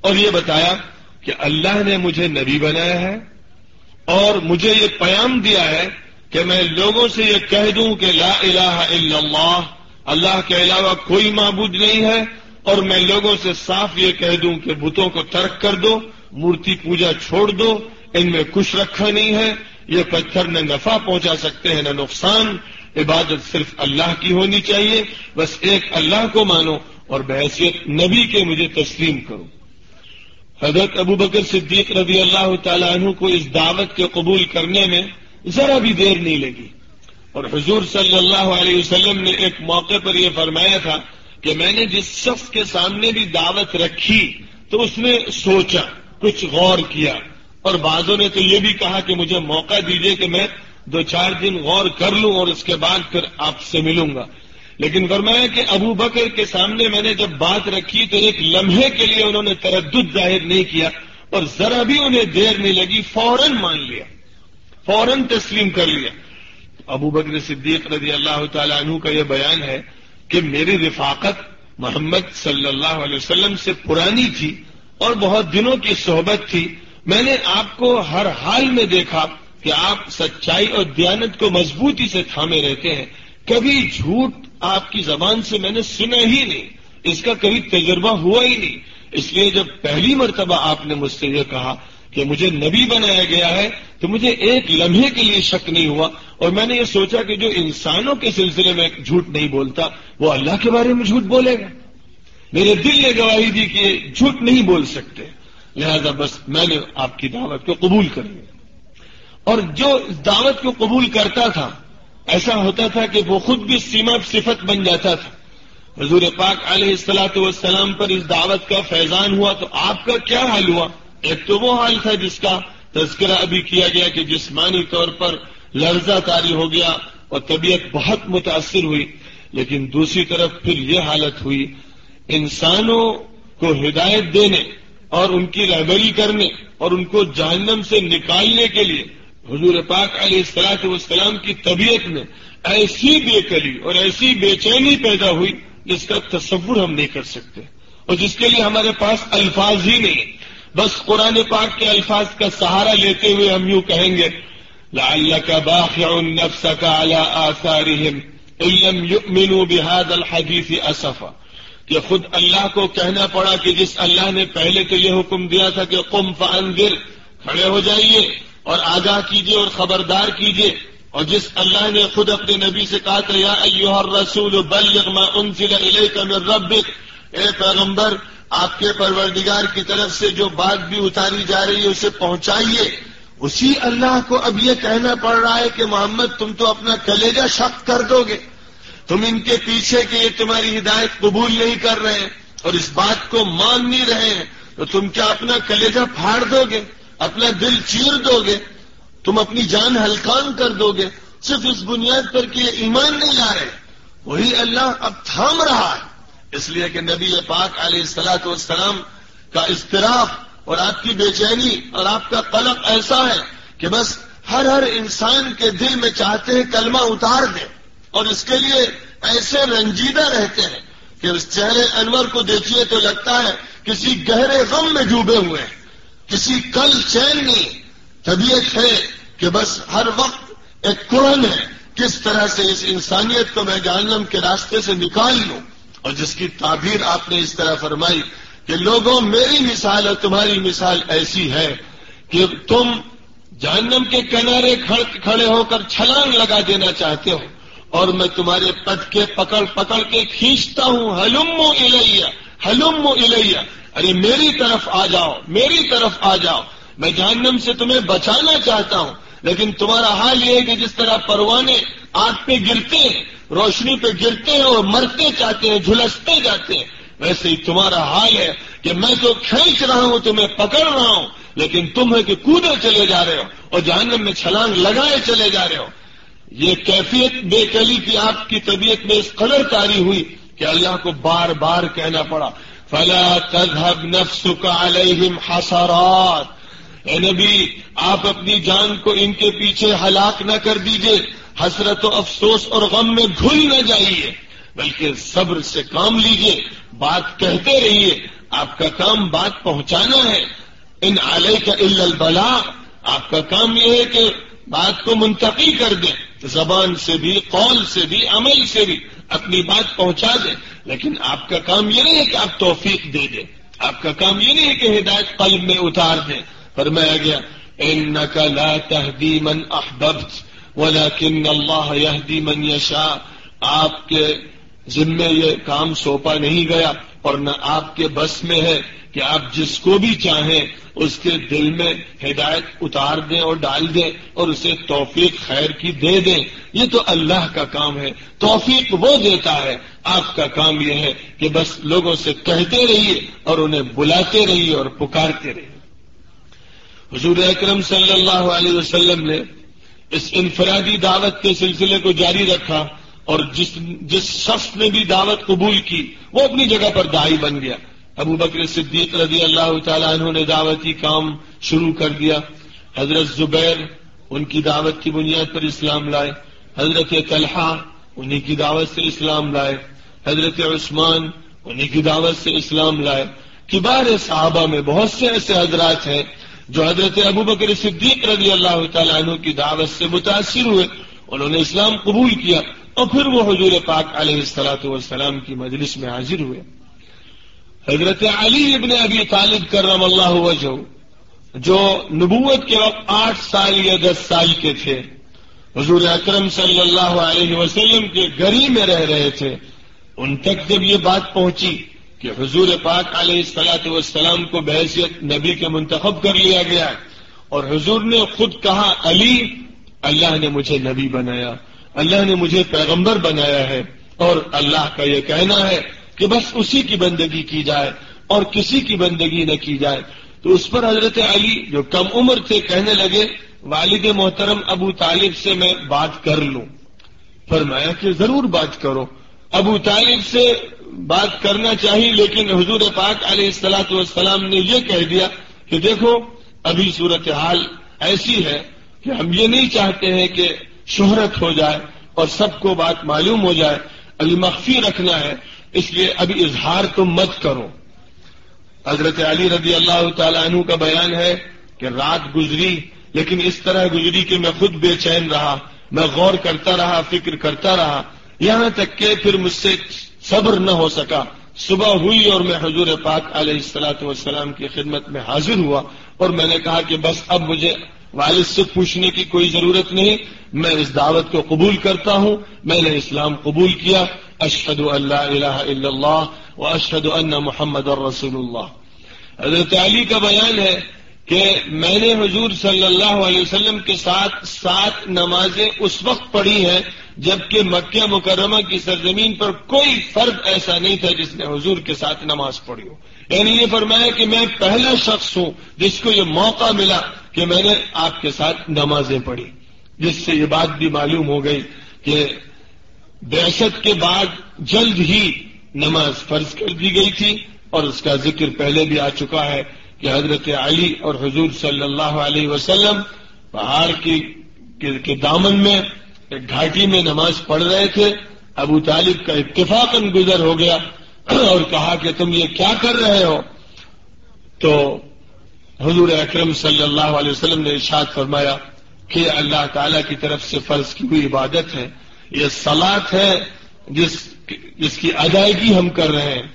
اور یہ بتایا کہ اللہ نے مجھے نبی بنایا ہے اور مجھے یہ پیام دیا ہے کہ میں لوگوں سے یہ کہہ دوں کہ لا الہ الا اللہ، اللہ کے علاوہ کوئی معبود نہیں ہے، اور میں لوگوں سے صاف یہ کہہ دوں کہ بتوں کو ترک کر دو، مورتی پوجا چھوڑ دو، ان میں کچھ رکھا نہیں ہے، یہ پتھر نہ نفع پہنچا سکتے ہیں نہ نقصان، عبادت صرف اللہ کی ہونی چاہیے، بس ایک اللہ کو مانو اور بحیثیت نبی کے مجھے تسلیم کرو۔ حضرت ابو بکر صدیق رضی اللہ تعالیٰ عنہ کو اس دعوت کے قبول کرنے میں ذرا بھی دیر نہیں لگی، اور حضور صلی اللہ علیہ وسلم نے ایک موقع پر یہ فرمایا تھا کہ میں نے جس شخص کے سامنے بھی دعوت رکھی تو اس نے سوچا، کچھ غور کیا، اور بعضوں نے تو یہ بھی کہا کہ مجھے موقع دیجئے کہ میں 2-4 دن غور کر لوں اور اس کے بعد پھر آپ سے ملوں گا، لیکن فرمایا کہ ابو بکر کے سامنے میں نے جب بات رکھی تو ایک لمحے کے لیے انہوں نے تردد ظاہر نہیں کیا اور ذرا بھی انہیں دیر نہیں لگی، فوراً مان لیا، فوراً تسلیم کر لیا۔ ابو بکر صدیق رضی اللہ تعالیٰ عنہ کا یہ بیان ہے کہ میری رفاقت محمد صلی اللہ علیہ وسلم سے پرانی تھی اور بہت دنوں کی صحبت تھی، میں نے آپ کو ہر حال میں دیکھا کہ آپ سچائی اور دیانت کو مضبوطی سے تھامے رہتے ہیں، کبھی جھوٹ آپ کی زبان سے میں نے سنا ہی نہیں، اس کا کبھی تجربہ ہوا ہی نہیں۔ اس لیے جب پہلی مرتبہ آپ نے مجھ سے یہ کہا کہ مجھے نبی بنایا گیا ہے تو مجھے ایک لمحے کے لیے شک نہیں ہوا، اور میں نے یہ سوچا کہ جو انسانوں کے سلسلے میں جھوٹ نہیں بولتا وہ اللہ کے بارے میں جھوٹ بولے گا۔ میرے دل نے گواہی دی کہ یہ جھوٹ نہیں بول سکتے، لہذا بس میں نے آپ کی دعوت کو قبول کر لیا۔ اور جو دعوت کو قبول کرتا تھا ایسا ہوتا تھا کہ وہ خود بھی سیما صفت بن جاتا تھا۔ حضور پاک علیہ الصلوۃ والسلام پر اس دعوت کا فیضان ہوا تو آپ کا کیا حال ہوا؟ ایک تو وہ حال تھا جس کا تذکرہ ابھی کیا گیا کہ جسمانی طور پر لرزہ طاری ہو گیا اور طبیعت بہت متاثر ہوئی، لیکن دوسری طرف پھر یہ حالت ہوئی انسانوں کو ہدایت دینے اور ان کی رہبری کرنے اور ان کو جہنم سے نکالنے کے لیے حضور پاک علیہ الصلوۃ والسلام کی طبیعت میں ایسی بے کلی اور ایسی بے چینی پیدا ہوئی جس کا تصور ہم نہیں کر سکتے اور جس کے لیے ہمارے پاس الفاظ ہی نہیں۔ بس قرآن پاک کے الفاظ کا سہارا لیتے ہوئے ہم یوں کہیں گے لعلک باخع نفسک علی آثارہم ان لم یؤمنوا بہذا الحدیث اسفا، کہ خود اللہ کو کہنا پڑا کہ جس اللہ نے پہلے تو یہ حکم دیا تھا کہ قم فانذر، کھڑے ہو جائیے اور آگاہ کیجیے اور خبردار کیجیے، اور جس اللہ نے خود اپنے نبی سے کہا تھا یا ایھا الرسول بلغ ما انزل الیک من ربک، اے پیغمبر آپ کے پروردگار کی طرف سے جو بات بھی اتاری جا رہی ہے اسے پہنچائیے، اسی اللہ کو اب یہ کہنا پڑ رہا ہے کہ محمد تم تو اپنا کلیجہ شق کر دو گے، تم ان کے پیچھے کہ یہ تمہاری ہدایت قبول نہیں کر رہے ہیں اور اس بات کو مان نہیں رہے ہیں، تو تم کیا اپنا کلیجہ پھاڑ دو گے، اپنا دل چیر دو گے، تم اپنی جان ہلکان کر دو گے صرف اس بنیاد پر کہ یہ ایمان نہیں لا رہے؟ وہی اللہ اب تھام رہا ہے، اس لیے کہ نبی پاک علیہ الصلوۃ والسلام کا اضطراب اور آپ کی بے چینی اور آپ کا قلق ایسا ہے کہ بس ہر انسان کے دل میں چاہتے ہیں کلمہ اتار دیں، اور اس کے لیے ایسے رنجیدہ رہتے ہیں کہ اس چہرے انور کو دیکھیے تو لگتا ہے کسی گہرے غم میں ڈوبے ہوئے ہیں، کسی کل چین نہیں، طبیعت ہے کہ بس ہر وقت ایک قرآن ہے کس طرح سے اس انسانیت کو میں جہنم کے راستے سے نکال لوں، اور جس کی تعبیر آپ نے اس طرح فرمائی کہ لوگوں میری مثال اور تمہاری مثال ایسی ہے کہ تم جہنم کے کنارے کھڑے ہو کر چھلانگ لگا دینا چاہتے ہو، اور میں تمہارے پد کے پکڑ کے کھینچتا ہوں، ہلمو الیہ، ارے میری طرف آ جاؤ، میری طرف آ جاؤ، میں جہنم سے تمہیں بچانا چاہتا ہوں۔ لیکن تمہارا حال یہ ہے کہ جس طرح پروانے آگ پہ گرتے ہیں، روشنی پہ گرتے ہیں اور مرتے چاہتے ہیں، جھلستے جاتے ہیں، ویسے ہی تمہارا حال ہے کہ میں تو کھینچ رہا ہوں، تمہیں پکڑ رہا ہوں، لیکن تم ہے کہ کودے چلے جا رہے ہو اور جہنم میں چھلانگ لگائے چلے جا رہے ہو۔ یہ کیفیت بے کلی کی آپ کی طبیعت میں اس قدر طاری ہوئی کہ اللہ کو بار بار کہنا پڑا، فَلَا تَذْهَبْ نَفْسُكَ عَلَيْهِمْ حَسَرَاتٍ، اے نبی آپ اپنی جان کو ان کے پیچھے ہلاک نہ کر دیجئے، حسرت و افسوس اور غم میں گھل نہ جائیے، بلکہ صبر سے کام لیجئے، بات کہتے رہیے، آپ کا کام بات پہنچانا ہے، ان علیک الا البلاغ، آپ کا کام یہ ہے کہ بات کو منتقل کر دیں، زبان سے بھی، قول سے بھی، عمل سے بھی اپنی بات پہنچا دیں، لیکن آپ کا کام یہ نہیں ہے کہ آپ توفیق دے دیں، آپ کا کام یہ نہیں ہے کہ ہدایت قلب میں اتار دیں۔ فرمایا گیا انک لا تہدی من احببت ولکن اللہ یہدی من یشاء، آپ کے ذمے یہ کام سونپا نہیں گیا اور نہ آپ کے بس میں ہے کہ آپ جس کو بھی چاہیں اس کے دل میں ہدایت اتار دیں اور ڈال دیں اور اسے توفیق خیر کی دے دیں، یہ تو اللہ کا کام ہے، توفیق وہ دیتا ہے، آپ کا کام یہ ہے کہ بس لوگوں سے کہتے رہیے اور انہیں بلاتے رہیے اور پکارتے رہیے۔ حضور اکرم صلی اللہ علیہ وسلم نے اس انفرادی دعوت کے سلسلے کو جاری رکھا، اور جس شخص نے بھی دعوت قبول کی وہ اپنی جگہ پر داعی بن گیا۔ ابو بکر صدیق رضی اللہ تعالیٰ عنہ نے دعوتی کام شروع کر دیا، حضرت زبیر ان کی دعوت کی بنیاد پر اسلام لائے، حضرت طلحہ انہی کی دعوت سے اسلام لائے، حضرت عثمان انہی کی دعوت سے اسلام لائے۔ کبار صحابہ میں بہت سے ایسے حضرات ہیں جو حضرت ابو بکر صدیق رضی اللہ تعالیٰ عنہ کی دعوت سے متاثر ہوئے، انہوں نے اسلام قبول کیا اور پھر وہ حضور پاک علیہ الصلوۃ والسلام کی مجلس میں حاضر ہوئے۔ حضرت علی ابن ابی طالب کرم اللہ وجہہ جو نبوت کے وقت 8 سال یا 10 سال کے تھے، حضور اکرم صلی اللہ علیہ وسلم کے گھر میں رہ رہے تھے، ان تک جب یہ بات پہنچی کہ حضور پاک علیہ الصلوۃ والسلام کو بحیثیت نبی کے منتخب کر لیا گیا ہے، اور حضور نے خود کہا علی اللہ نے مجھے نبی بنایا، اللہ نے مجھے پیغمبر بنایا ہے، اور اللہ کا یہ کہنا ہے کہ بس اسی کی بندگی کی جائے اور کسی کی بندگی نہ کی جائے، تو اس پر حضرت علی جو کم عمر تھے کہنے لگے والد محترم ابو طالب سے میں بات کر لوں۔ فرمایا کہ ضرور بات کرو، ابو طالب سے بات کرنا چاہیے، لیکن حضور پاک علیہ الصلوۃ والسلام نے یہ کہہ دیا کہ دیکھو ابھی صورتحال ایسی ہے کہ ہم یہ نہیں چاہتے ہیں کہ شہرت ہو جائے اور سب کو بات معلوم ہو جائے، ابھی مخفی رکھنا ہے، اس لیے ابھی اظہار تم مت کرو۔ حضرت علی رضی اللہ تعالیٰ عنہ کا بیان ہے کہ رات گزری، لیکن اس طرح گزری کہ میں خود بے چین رہا، میں غور کرتا رہا، فکر کرتا رہا، یہاں تک کہ پھر مجھ سے صبر نہ ہو سکا، صبح ہوئی اور میں حضور پاک علیہ الصلوۃ والسلام کی خدمت میں حاضر ہوا، اور میں نے کہا کہ بس اب مجھے والد سے پوچھنے کی کوئی ضرورت نہیں، میں اس دعوت کو قبول کرتا ہوں، میں نے اسلام قبول کیا، اشہد ان لا الہ الا اللہ واشہد ان محمد رسول اللہ۔ حضرت علی کا بیان ہے کہ میں نے حضور صلی اللہ علیہ وسلم کے ساتھ 7 نمازیں اس وقت پڑھی ہیں جبکہ مکہ مکرمہ کی سرزمین پر کوئی فرد ایسا نہیں تھا جس نے حضور کے ساتھ نماز پڑھی ہو، یعنی یہ فرمایا کہ میں پہلا شخص ہوں جس کو یہ موقع ملا کہ میں نے آپ کے ساتھ نمازیں پڑھی، جس سے یہ بات بھی معلوم ہو گئی کہ بعثت کے بعد جلد ہی نماز فرض کر دی گئی تھی، اور اس کا ذکر پہلے بھی آ چکا ہے کہ حضرت علی اور حضور صلی اللہ علیہ وسلم پہاڑ کے دامن میں ایک گھاٹی میں نماز پڑھ رہے تھے. ابو طالب کا اتفاقاً گزر ہو گیا اور کہا کہ تم یہ کیا کر رہے ہو؟ تو حضور اکرم صلی اللہ علیہ وسلم نے ارشاد فرمایا کہ اللہ تعالی کی طرف سے فرض کی ہوئی عبادت ہے، یہ صلاۃ ہے جس کی ادائیگی ہم کر رہے ہیں.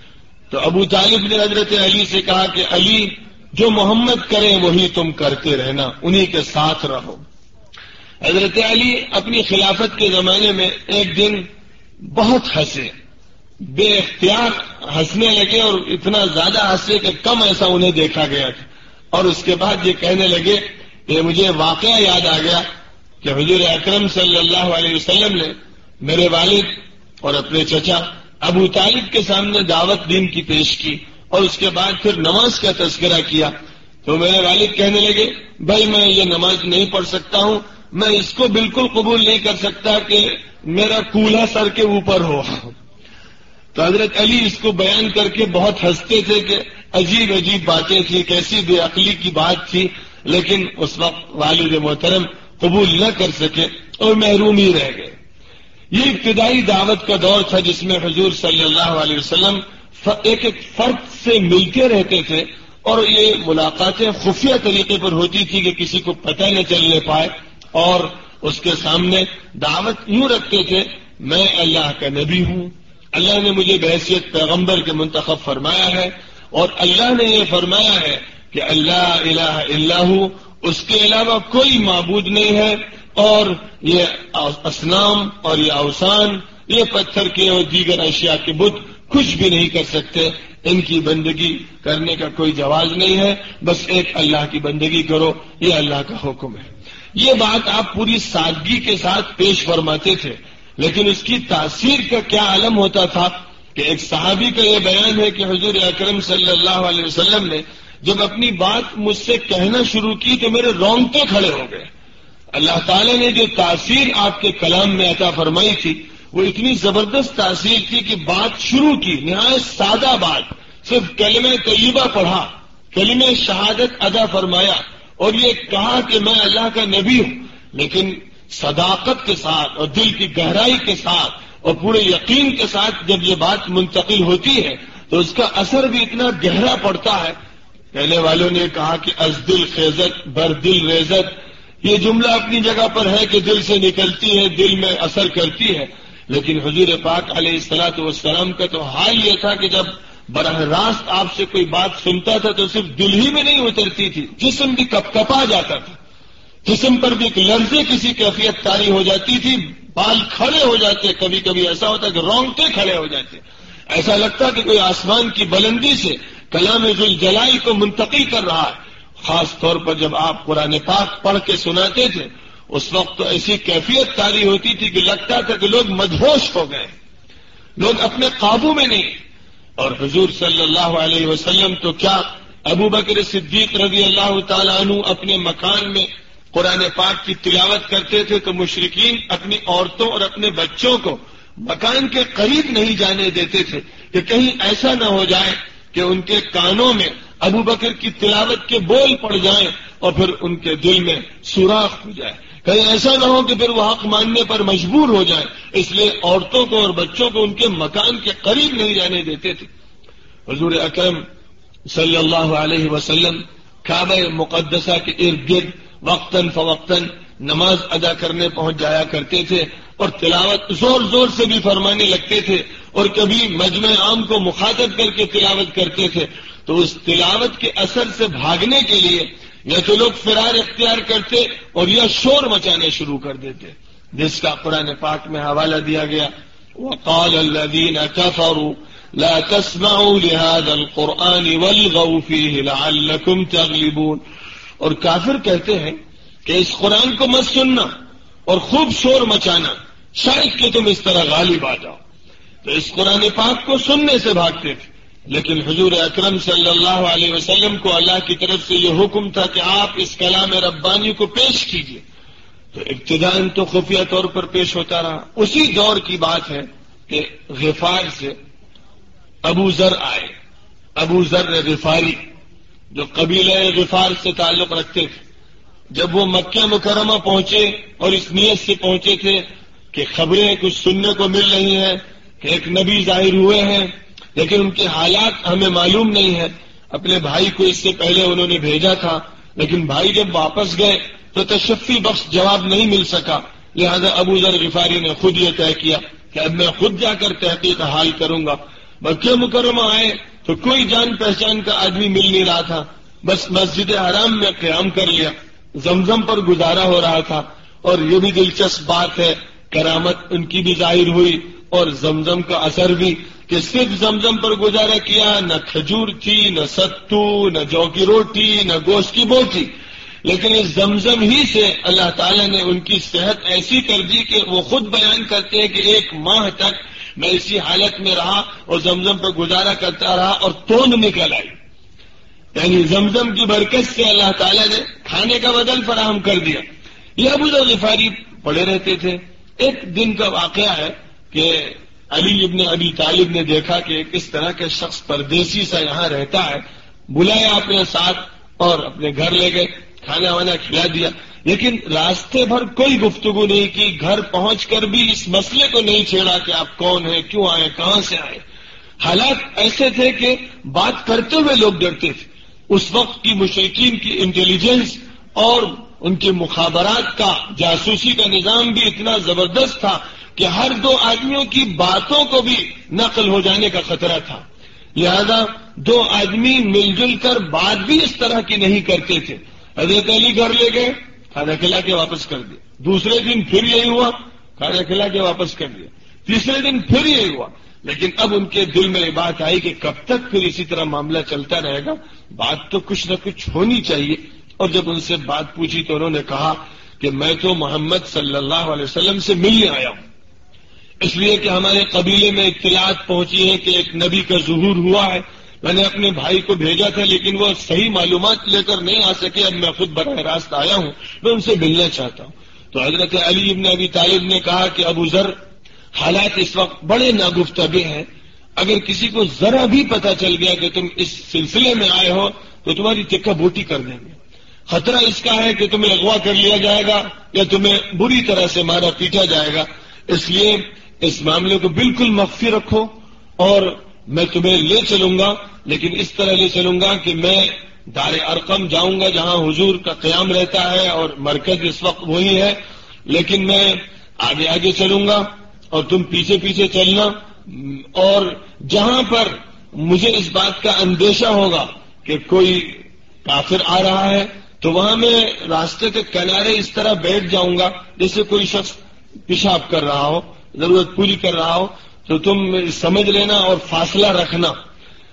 تو ابو طالب نے حضرت علی سے کہا کہ علی، جو محمد کریں وہی تم کرتے رہنا، انہی کے ساتھ رہو. حضرت علی اپنی خلافت کے زمانے میں ایک دن بہت ہنسے، بے اختیار ہنسنے لگے اور اتنا زیادہ ہنسے کہ کم ایسا انہیں دیکھا گیا تھا. اور اس کے بعد یہ کہنے لگے کہ مجھے واقعہ یاد آ گیا کہ حضور اکرم صلی اللہ علیہ وسلم نے میرے والد اور اپنے چچا ابو طالب کے سامنے دعوت دین کی پیش کی اور اس کے بعد پھر نماز کا تذکرہ کیا. تو میرے والد کہنے لگے بھائی میں یہ نماز نہیں پڑھ سکتا ہوں، میں اس کو بالکل قبول نہیں کر سکتا کہ میرا کولہا سر کے اوپر ہو. تو حضرت علی اس کو بیان کر کے بہت ہنستے تھے کہ عجیب عجیب باتیں تھیں، کیسی بے عقلی کی بات تھی، لیکن اس وقت والد محترم قبول نہ کر سکے اور محروم ہی رہ گئے. یہ ابتدائی دعوت کا دور تھا جس میں حضور صلی اللہ علیہ وسلم ایک ایک فرد سے ملتے رہتے تھے اور یہ ملاقاتیں خفیہ طریقے پر ہوتی تھی کہ کسی کو پتہ نہ چلنے پائے، اور اس کے سامنے دعوت یوں رکھتے تھے میں اللہ کا نبی ہوں، اللہ نے مجھے بحیثیت پیغمبر کے منتخب فرمایا ہے اور اللہ نے یہ فرمایا ہے کہ اللہ الہ الا ہو، اس کے علاوہ کوئی معبود نہیں ہے، اور یہ اصنام اور یہ اوثان، یہ پتھر کے اور دیگر اشیاء کے بت کچھ بھی نہیں کر سکتے، ان کی بندگی کرنے کا کوئی جواز نہیں ہے، بس ایک اللہ کی بندگی کرو، یہ اللہ کا حکم ہے. یہ بات آپ پوری سادگی کے ساتھ پیش فرماتے تھے، لیکن اس کی تاثیر کا کیا عالم ہوتا تھا کہ ایک صحابی کا یہ بیان ہے کہ حضور اکرم صلی اللہ علیہ وسلم نے جب اپنی بات مجھ سے کہنا شروع کی تو میرے رونگٹے کھڑے ہو گئے. اللہ تعالیٰ نے جو تاثیر آپ کے کلام میں عطا فرمائی تھی وہ اتنی زبردست تاثیر تھی کہ بات شروع کی، نہایت سادہ بات، صرف کلمہ طیبہ پڑھا، کلمہ شہادت ادا فرمایا اور یہ کہا کہ میں اللہ کا نبی ہوں، لیکن صداقت کے ساتھ اور دل کی گہرائی کے ساتھ اور پورے یقین کے ساتھ جب یہ بات منتقل ہوتی ہے تو اس کا اثر بھی اتنا گہرا پڑتا ہے. کہنے والوں نے کہا کہ از دل خیزت بر دل ریزت، یہ جملہ اپنی جگہ پر ہے کہ دل سے نکلتی ہے، دل میں اثر کرتی ہے، لیکن حضور پاک علیہ الصلوۃ والسلام کا تو حال یہ تھا کہ جب براہ راست آپ سے کوئی بات سنتا تھا تو صرف دل ہی میں نہیں اترتی تھی، جسم بھی کپکپا جاتا تھا، جسم پر بھی ایک لرزے کسی کیفیت طاری ہو جاتی تھی، بال کھڑے ہو جاتے، کبھی کبھی ایسا ہوتا کہ رونگٹے کھڑے ہو جاتے، ایسا لگتا کہ کوئی آسمان کی بلندی سے کلام ذوالجلال کو منتقل کر رہا ہے. خاص طور پر جب آپ قرآن پاک پڑھ کے سناتے تھے اس وقت تو ایسی کیفیت طاری ہوتی تھی کہ لگتا تھا کہ لوگ مدہوش ہو گئے، لوگ اپنے قابو میں نہیں. اور حضور صلی اللہ علیہ وسلم تو کیا، ابو بکر صدیق رضی اللہ تعالیٰ عنہ اپنے مکان میں قرآن پاک کی تلاوت کرتے تھے تو مشرکین اپنی عورتوں اور اپنے بچوں کو مکان کے قریب نہیں جانے دیتے تھے کہ کہیں ایسا نہ ہو جائے کہ ان کے کانوں میں ابو بکر کی تلاوت کے بول پڑ جائیں اور پھر ان کے دل میں سوراخ ہو جائے، کہیں ایسا نہ ہو کہ پھر وہ حق ماننے پر مجبور ہو جائیں، اس لیے عورتوں کو اور بچوں کو ان کے مکان کے قریب نہیں جانے دیتے تھے. حضور اکرم صلی اللہ علیہ وسلم کعبہ مقدسہ کے ارد گرد وقتاً فوقتاً نماز ادا کرنے پہنچ جایا کرتے تھے اور تلاوت زور زور سے بھی فرمانے لگتے تھے، اور کبھی مجمع عام کو مخاطب کر کے تلاوت کرتے تھے. تو اس تلاوت کے اثر سے بھاگنے کے لیے یا تو لوگ فرار اختیار کرتے اور یا شور مچانے شروع کر دیتے، جس کا قرآن پاک میں حوالہ دیا گیا وَقَالَ الَّذِينَ كَفَرُوا لَا تَسْمَعُوا لِهَذَا الْقُرْآنِ وَالْغَوْا فِيهِ لَعَلَّكُمْ تَغْلِبُونَ. اور کافر کہتے ہیں کہ اس قرآن کو مت سننا اور خوب شور مچانا، شاید کہ تم اس طرح غالب آ جاؤ. تو اس قرآن پاک کو سننے سے بھاگتے تھے، لیکن حضور اکرم صلی اللہ علیہ وسلم کو اللہ کی طرف سے یہ حکم تھا کہ آپ اس کلام ربانی کو پیش کیجیے. تو ابتداءً تو خفیہ طور پر پیش ہوتا رہا. اسی دور کی بات ہے کہ غفار سے ابو ذر آئے، ابو ذر غفاری، جو قبیلہ غفار سے تعلق رکھتے تھے، جب وہ مکہ مکرمہ پہنچے اور اس نیت سے پہنچے تھے کہ خبریں کچھ سننے کو مل رہی ہیں کہ ایک نبی ظاہر ہوئے ہیں، لیکن ان کے حالات ہمیں معلوم نہیں ہے. اپنے بھائی کو اس سے پہلے انہوں نے بھیجا تھا، لیکن بھائی جب واپس گئے تو تشفی بخش جواب نہیں مل سکا. لہذا ابو ذر غفاری نے خود یہ طے کیا کہ اب میں خود جا کر تحقیق حال کروں گا. مکہ مکرمہ آئے تو کوئی جان پہچان کا آدمی مل نہیں رہا تھا، بس مسجد حرام میں قیام کر لیا. زمزم پر گزارا ہو رہا تھا، اور یہ بھی دلچسپ بات ہے، کرامت ان کی بھی ظاہر ہوئی اور زمزم کا اثر بھی، کہ صرف زمزم پر گزارا کیا، نہ کھجور تھی، نہ ستو، نہ جو کی روٹی، نہ گوشت کی بوٹی، لیکن اس زمزم ہی سے اللہ تعالیٰ نے ان کی صحت ایسی کر دی کہ وہ خود بیان کرتے ہیں کہ 1 ماہ تک میں اسی حالت میں رہا اور زمزم پر گزارا کرتا رہا اور توند نکل آئی. یعنی زمزم کی برکت سے اللہ تعالیٰ نے کھانے کا بدل فراہم کر دیا. یہ ابو ذر غفاری پڑے رہتے تھے. ایک دن کا واقعہ ہے کہ علی ابن ابی طالب نے دیکھا کہ کس طرح کے شخص پردیسی سا یہاں رہتا ہے، بلایا اپنے ساتھ اور اپنے گھر لے گئے، کھانا وانا کھلا دیا، لیکن راستے بھر کوئی گفتگو نہیں کی. گھر پہنچ کر بھی اس مسئلے کو نہیں چھیڑا کہ آپ کون ہیں، کیوں آئے، کہاں سے آئے. حالات ایسے تھے کہ بات کرتے ہوئے لوگ ڈرتے تھے. اس وقت کی مشرکین کی انٹیلیجنس اور ان کے مخابرات کا، جاسوسی کا نظام بھی اتنا زبردست تھا کہ ہر 2 آدمیوں کی باتوں کو بھی نقل ہو جانے کا خطرہ تھا. لہذا 2 آدمی مل جل کر بات بھی اس طرح کی نہیں کرتے تھے. حضرت علی گھر لے گئے، کھانا کھلا کے واپس کر دیا. دوسرے دن پھر یہی ہوا، کھانا کھلا کے واپس کر دیا. تیسرے دن پھر یہی ہوا. لیکن اب ان کے دل میں یہ بات آئی کہ کب تک پھر اسی طرح معاملہ چلتا رہے گا، بات تو کچھ نہ کچھ ہونی چاہیے. اور جب ان سے بات پوچھی تو انہوں نے کہا کہ میں تو محمد صلی اللہ علیہ وسلم سے ملنے آیا ہوں، اس لیے کہ ہمارے قبیلے میں اطلاعات پہنچی ہے کہ ایک نبی کا ظہور ہوا ہے. میں نے اپنے بھائی کو بھیجا تھا لیکن وہ صحیح معلومات لے کر نہیں آ سکے، اب میں خود براہ راست آیا ہوں، میں ان سے ملنا چاہتا ہوں. تو حضرت علی ابن ابی طالب نے کہا کہ ابو ذر، حالات اس وقت بڑے ناگفتگے ہیں، اگر کسی کو ذرا بھی پتہ چل گیا کہ تم اس سلسلے میں آئے ہو تو تمہاری ٹکا بوٹی کر دیں گے. خطرہ اس کا ہے کہ تمہیں اغوا کر لیا جائے گا یا تمہیں بری طرح سے مارا پیٹا جائے گا. اس لیے اس معاملے کو بالکل مخفی رکھو اور میں تمہیں لے چلوں گا، لیکن اس طرح لے چلوں گا کہ میں دار ارقم جاؤں گا جہاں حضور کا قیام رہتا ہے اور مرکز اس وقت وہی ہے، لیکن میں آگے آگے چلوں گا اور تم پیچھے پیچھے چلنا. اور جہاں پر مجھے اس بات کا اندیشہ ہوگا کہ کوئی کافر آ رہا ہے تو وہاں میں راستے کے کنارے اس طرح بیٹھ جاؤں گا جیسے کوئی شخص پیشاب کر رہا ہو، ضرورت پوری کر رہا ہو، تو تم سمجھ لینا اور فاصلہ رکھنا.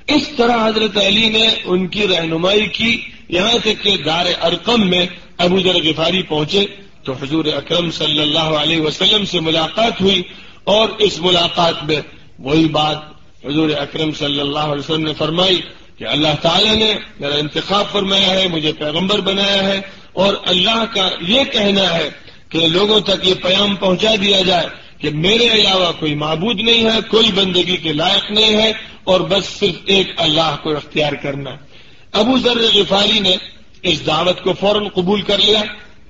اس طرح حضرت علی نے ان کی رہنمائی کی، یہاں تک کہ دار ارقم میں ابو ذر غفاری پہنچے تو حضور اکرم صلی اللہ علیہ وسلم سے ملاقات ہوئی. اور اس ملاقات میں وہی بات حضور اکرم صلی اللہ علیہ وسلم نے فرمائی کہ اللہ تعالیٰ نے میرا انتخاب فرمایا ہے، مجھے پیغمبر بنایا ہے، اور اللہ کا یہ کہنا ہے کہ لوگوں تک یہ پیام پہنچا دیا جائے کہ میرے علاوہ کوئی معبود نہیں ہے، کوئی بندگی کے لائق نہیں ہے، اور بس صرف ایک اللہ کو اختیار کرنا. ابو ذر غفاری نے اس دعوت کو فوراً قبول کر لیا،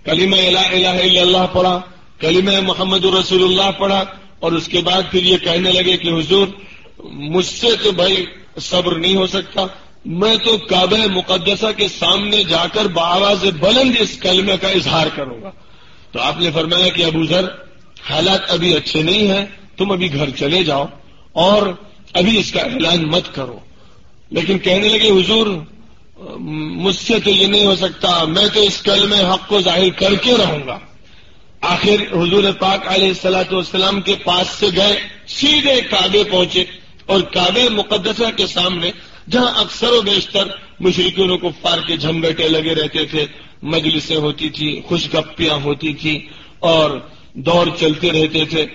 کلمہ لا الہ الا اللہ پڑھا، کلمہ محمد رسول اللہ پڑھا، اور اس کے بعد پھر یہ کہنے لگے کہ حضور مجھ سے تو بھائی صبر نہیں ہو سکتا، میں تو کعبہ مقدسہ کے سامنے جا کر بآواز بلند اس کلمہ کا اظہار کروں گا. تو آپ نے فرمایا کہ ابو ذر، حالات ابھی اچھے نہیں ہیں، تم ابھی گھر چلے جاؤ اور ابھی اس کا اعلان مت کرو. لیکن کہنے لگے حضور مجھ سے تو یہ نہیں ہو سکتا، میں تو اس کلمہ حق کو ظاہر کر کے رہوں گا. آخر حضور پاک علیہ الصلوۃ والسلام کے پاس سے گئے، سیدھے کعبے پہنچے، اور کعبہ مقدسہ کے سامنے جہاں اکثر و بیشتر مشرکین و کفار کے جھمگٹے لگے رہتے تھے، مجلسیں ہوتی تھی، خوش گپیاں ہوتی تھی اور دور چلتے رہتے تھے،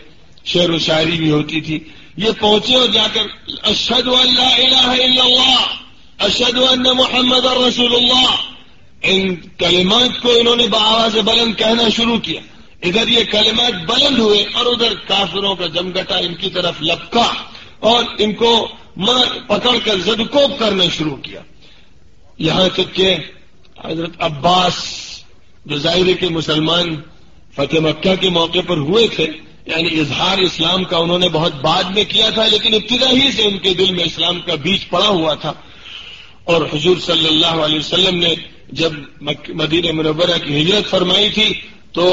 شعر و شاعری بھی ہوتی تھی. یہ پہنچے اور جا کر اشہد ان لا الہ الا اللہ، اشہد ان محمد رسول اللہ، ان کلمات کو انہوں نے بآواز بلند کہنا شروع کیا. ادھر یہ کلمات بلند ہوئے اور ادھر کافروں کا جمگٹا ان کی طرف لپکا اور ان کو پکڑ کر زدکوب کرنا شروع کیا. یہاں تک کہ حضرت عباس جو ظاہر ہے کہ مسلمان فتح مکہ کے موقع پر ہوئے تھے، یعنی اظہار اسلام کا انہوں نے بہت بعد میں کیا تھا، لیکن ابتدا ہی سے ان کے دل میں اسلام کا بیج پڑا ہوا تھا. اور حضور صلی اللہ علیہ وسلم نے جب مدینہ منورہ کی ہجرت فرمائی تھی تو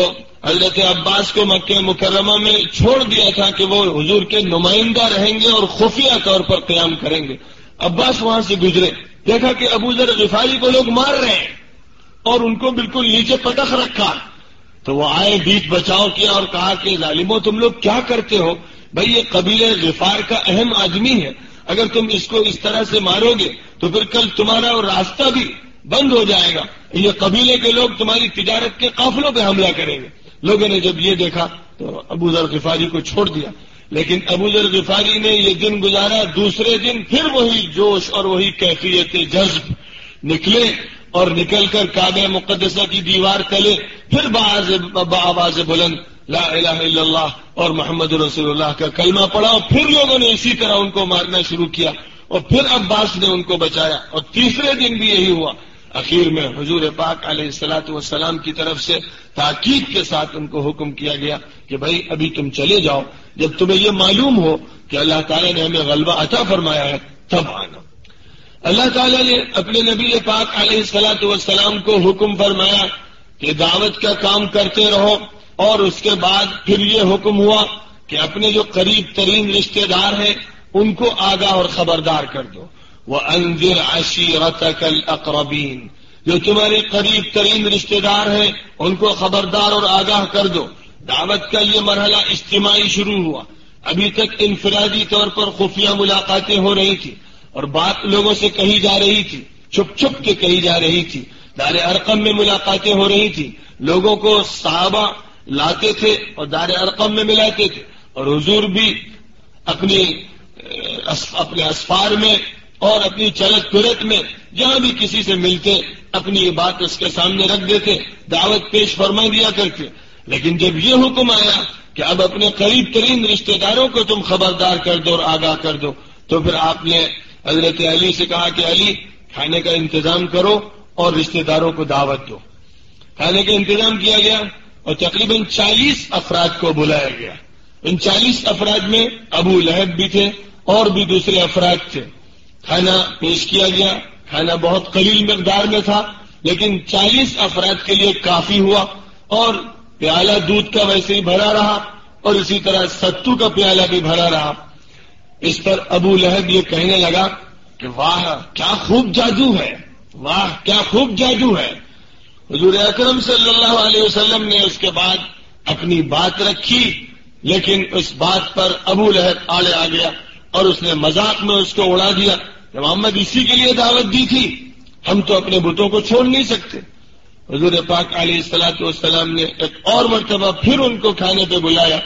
حضرت عباس کو مکہ مکرمہ میں چھوڑ دیا تھا کہ وہ حضور کے نمائندہ رہیں گے اور خفیہ طور پر قیام کریں گے. عباس وہاں سے گزرے، دیکھا کہ ابو ذر غفاری کو لوگ مار رہے ہیں اور ان کو بالکل نیچے پٹخ رکھا، تو وہ آئے، بیچ بچاؤ کیا اور کہا کہ ظالموں تم لوگ کیا کرتے ہو؟ بھائی یہ قبیلہ غفار کا اہم آدمی ہے، اگر تم اس کو اس طرح سے مارو گے تو پھر کل تمہارا اور راستہ بھی بند ہو جائے گا، یہ قبیلے کے لوگ تمہاری تجارت کے قافلوں پہ حملہ کریں گے. لوگوں نے جب یہ دیکھا تو ابو ذر غفاری کو چھوڑ دیا. لیکن ابو ذر غفاری نے یہ دن گزارا، دوسرے دن پھر وہی جوش اور وہی کیفیت جذب نکلے اور نکل کر کعبہ مقدسہ کی دیوار تلے پھر بآواز بلند لا الہ الا اللہ اور محمد رسول اللہ کا کلمہ پڑھا، اور پھر لوگوں نے اسی طرح ان کو مارنا شروع کیا اور پھر عباس نے ان کو بچایا، اور تیسرے دن بھی یہی ہوا. اخیر میں حضور پاک علیہ الصلوۃ والسلام کی طرف سے تاکید کے ساتھ ان کو حکم کیا گیا کہ بھائی ابھی تم چلے جاؤ، جب تمہیں یہ معلوم ہو کہ اللہ تعالیٰ نے ہمیں غلبہ عطا فرمایا ہے تب آنا. اللہ تعالیٰ نے اپنے نبی پاک علیہ الصلوۃ والسلام کو حکم فرمایا کہ دعوت کا کام کرتے رہو، اور اس کے بعد پھر یہ حکم ہوا کہ اپنے جو قریب ترین رشتہ دار ہیں ان کو آگاہ اور خبردار کر دو. وَأَنذِرْ عَشِيرَتَكَ الْأَقْرَبِينَ، جو تمہارے قریب ترین رشتہ دار ہیں ان کو خبردار اور آگاہ کر دو. دعوت کا یہ مرحلہ اجتماعی شروع ہوا. ابھی تک انفرادی طور پر خفیہ ملاقاتیں ہو رہی تھی اور بات لوگوں سے کہی جا رہی تھی، چھپ چھپ کے کہی جا رہی تھی. دار ارقم میں ملاقاتیں ہو رہی تھی، لوگوں کو صحابہ لاتے تھے اور دار ارقم میں ملاتے تھے، اور حضور بھی اپنے اسفار میں اور اپنی چلت پھرت میں جہاں بھی کسی سے ملتے اپنی بات اس کے سامنے رکھ دیتے، دعوت پیش فرما دیا کرتے. لیکن جب یہ حکم آیا کہ اب اپنے قریب ترین رشتہ داروں کو تم خبردار کر دو اور آگاہ کر دو، تو پھر آپ نے حضرت علی سے کہا کہ علی کھانے کا انتظام کرو اور رشتہ داروں کو دعوت دو. کھانے کا انتظام کیا گیا اور تقریباً 40 افراد کو بلایا گیا. ان 40 افراد میں ابو لہب بھی تھے اور بھی دوسرے افراد تھے. کھانا پیش کیا گیا، کھانا بہت قلیل مقدار میں تھا لیکن 40 افراد کے لیے کافی ہوا، اور پیالہ دودھ کا ویسے ہی بھرا رہا اور اسی طرح ستو کا پیالہ بھی بھرا رہا. اس پر ابو لہب یہ کہنے لگا کہ واہ کیا خوب جادو ہے، واہ کیا خوب جادو ہے. حضور اکرم صلی اللہ علیہ وسلم نے اس کے بعد اپنی بات رکھی، لیکن اس بات پر ابو لہب آڑے آ گیا اور اس نے مذاق میں اس کو اڑا دیا کہ محمد اسی کے لیے دعوت دی تھی، ہم تو اپنے بتوں کو چھوڑ نہیں سکتے. حضور پاک علیہ الصلوۃ والسلام نے ایک اور مرتبہ پھر ان کو کھانے پہ بلایا،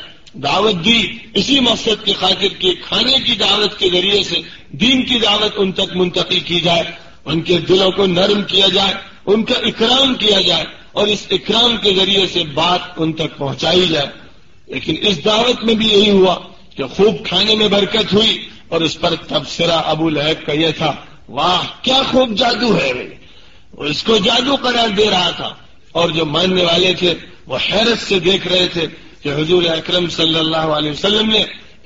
دعوت دی اسی مقصد کی خاطر کہ کھانے کی دعوت کے ذریعے سے دین کی دعوت ان تک منتقل کی جائے، ان کے دلوں کو نرم کیا جائے، ان کا اکرام کیا جائے اور اس اکرام کے ذریعے سے بات ان تک پہنچائی جائے. لیکن اس دعوت میں بھی یہی ہوا کہ خوب کھانے میں برکت ہوئی، اور اس پر تبصرہ ابو لہب کا یہ تھا واہ کیا خوب جادو ہے. وہ اس کو جادو قرار دے رہا تھا، اور جو ماننے والے تھے وہ حیرت سے دیکھ رہے تھے کہ حضور اکرم صلی اللہ علیہ وسلم نے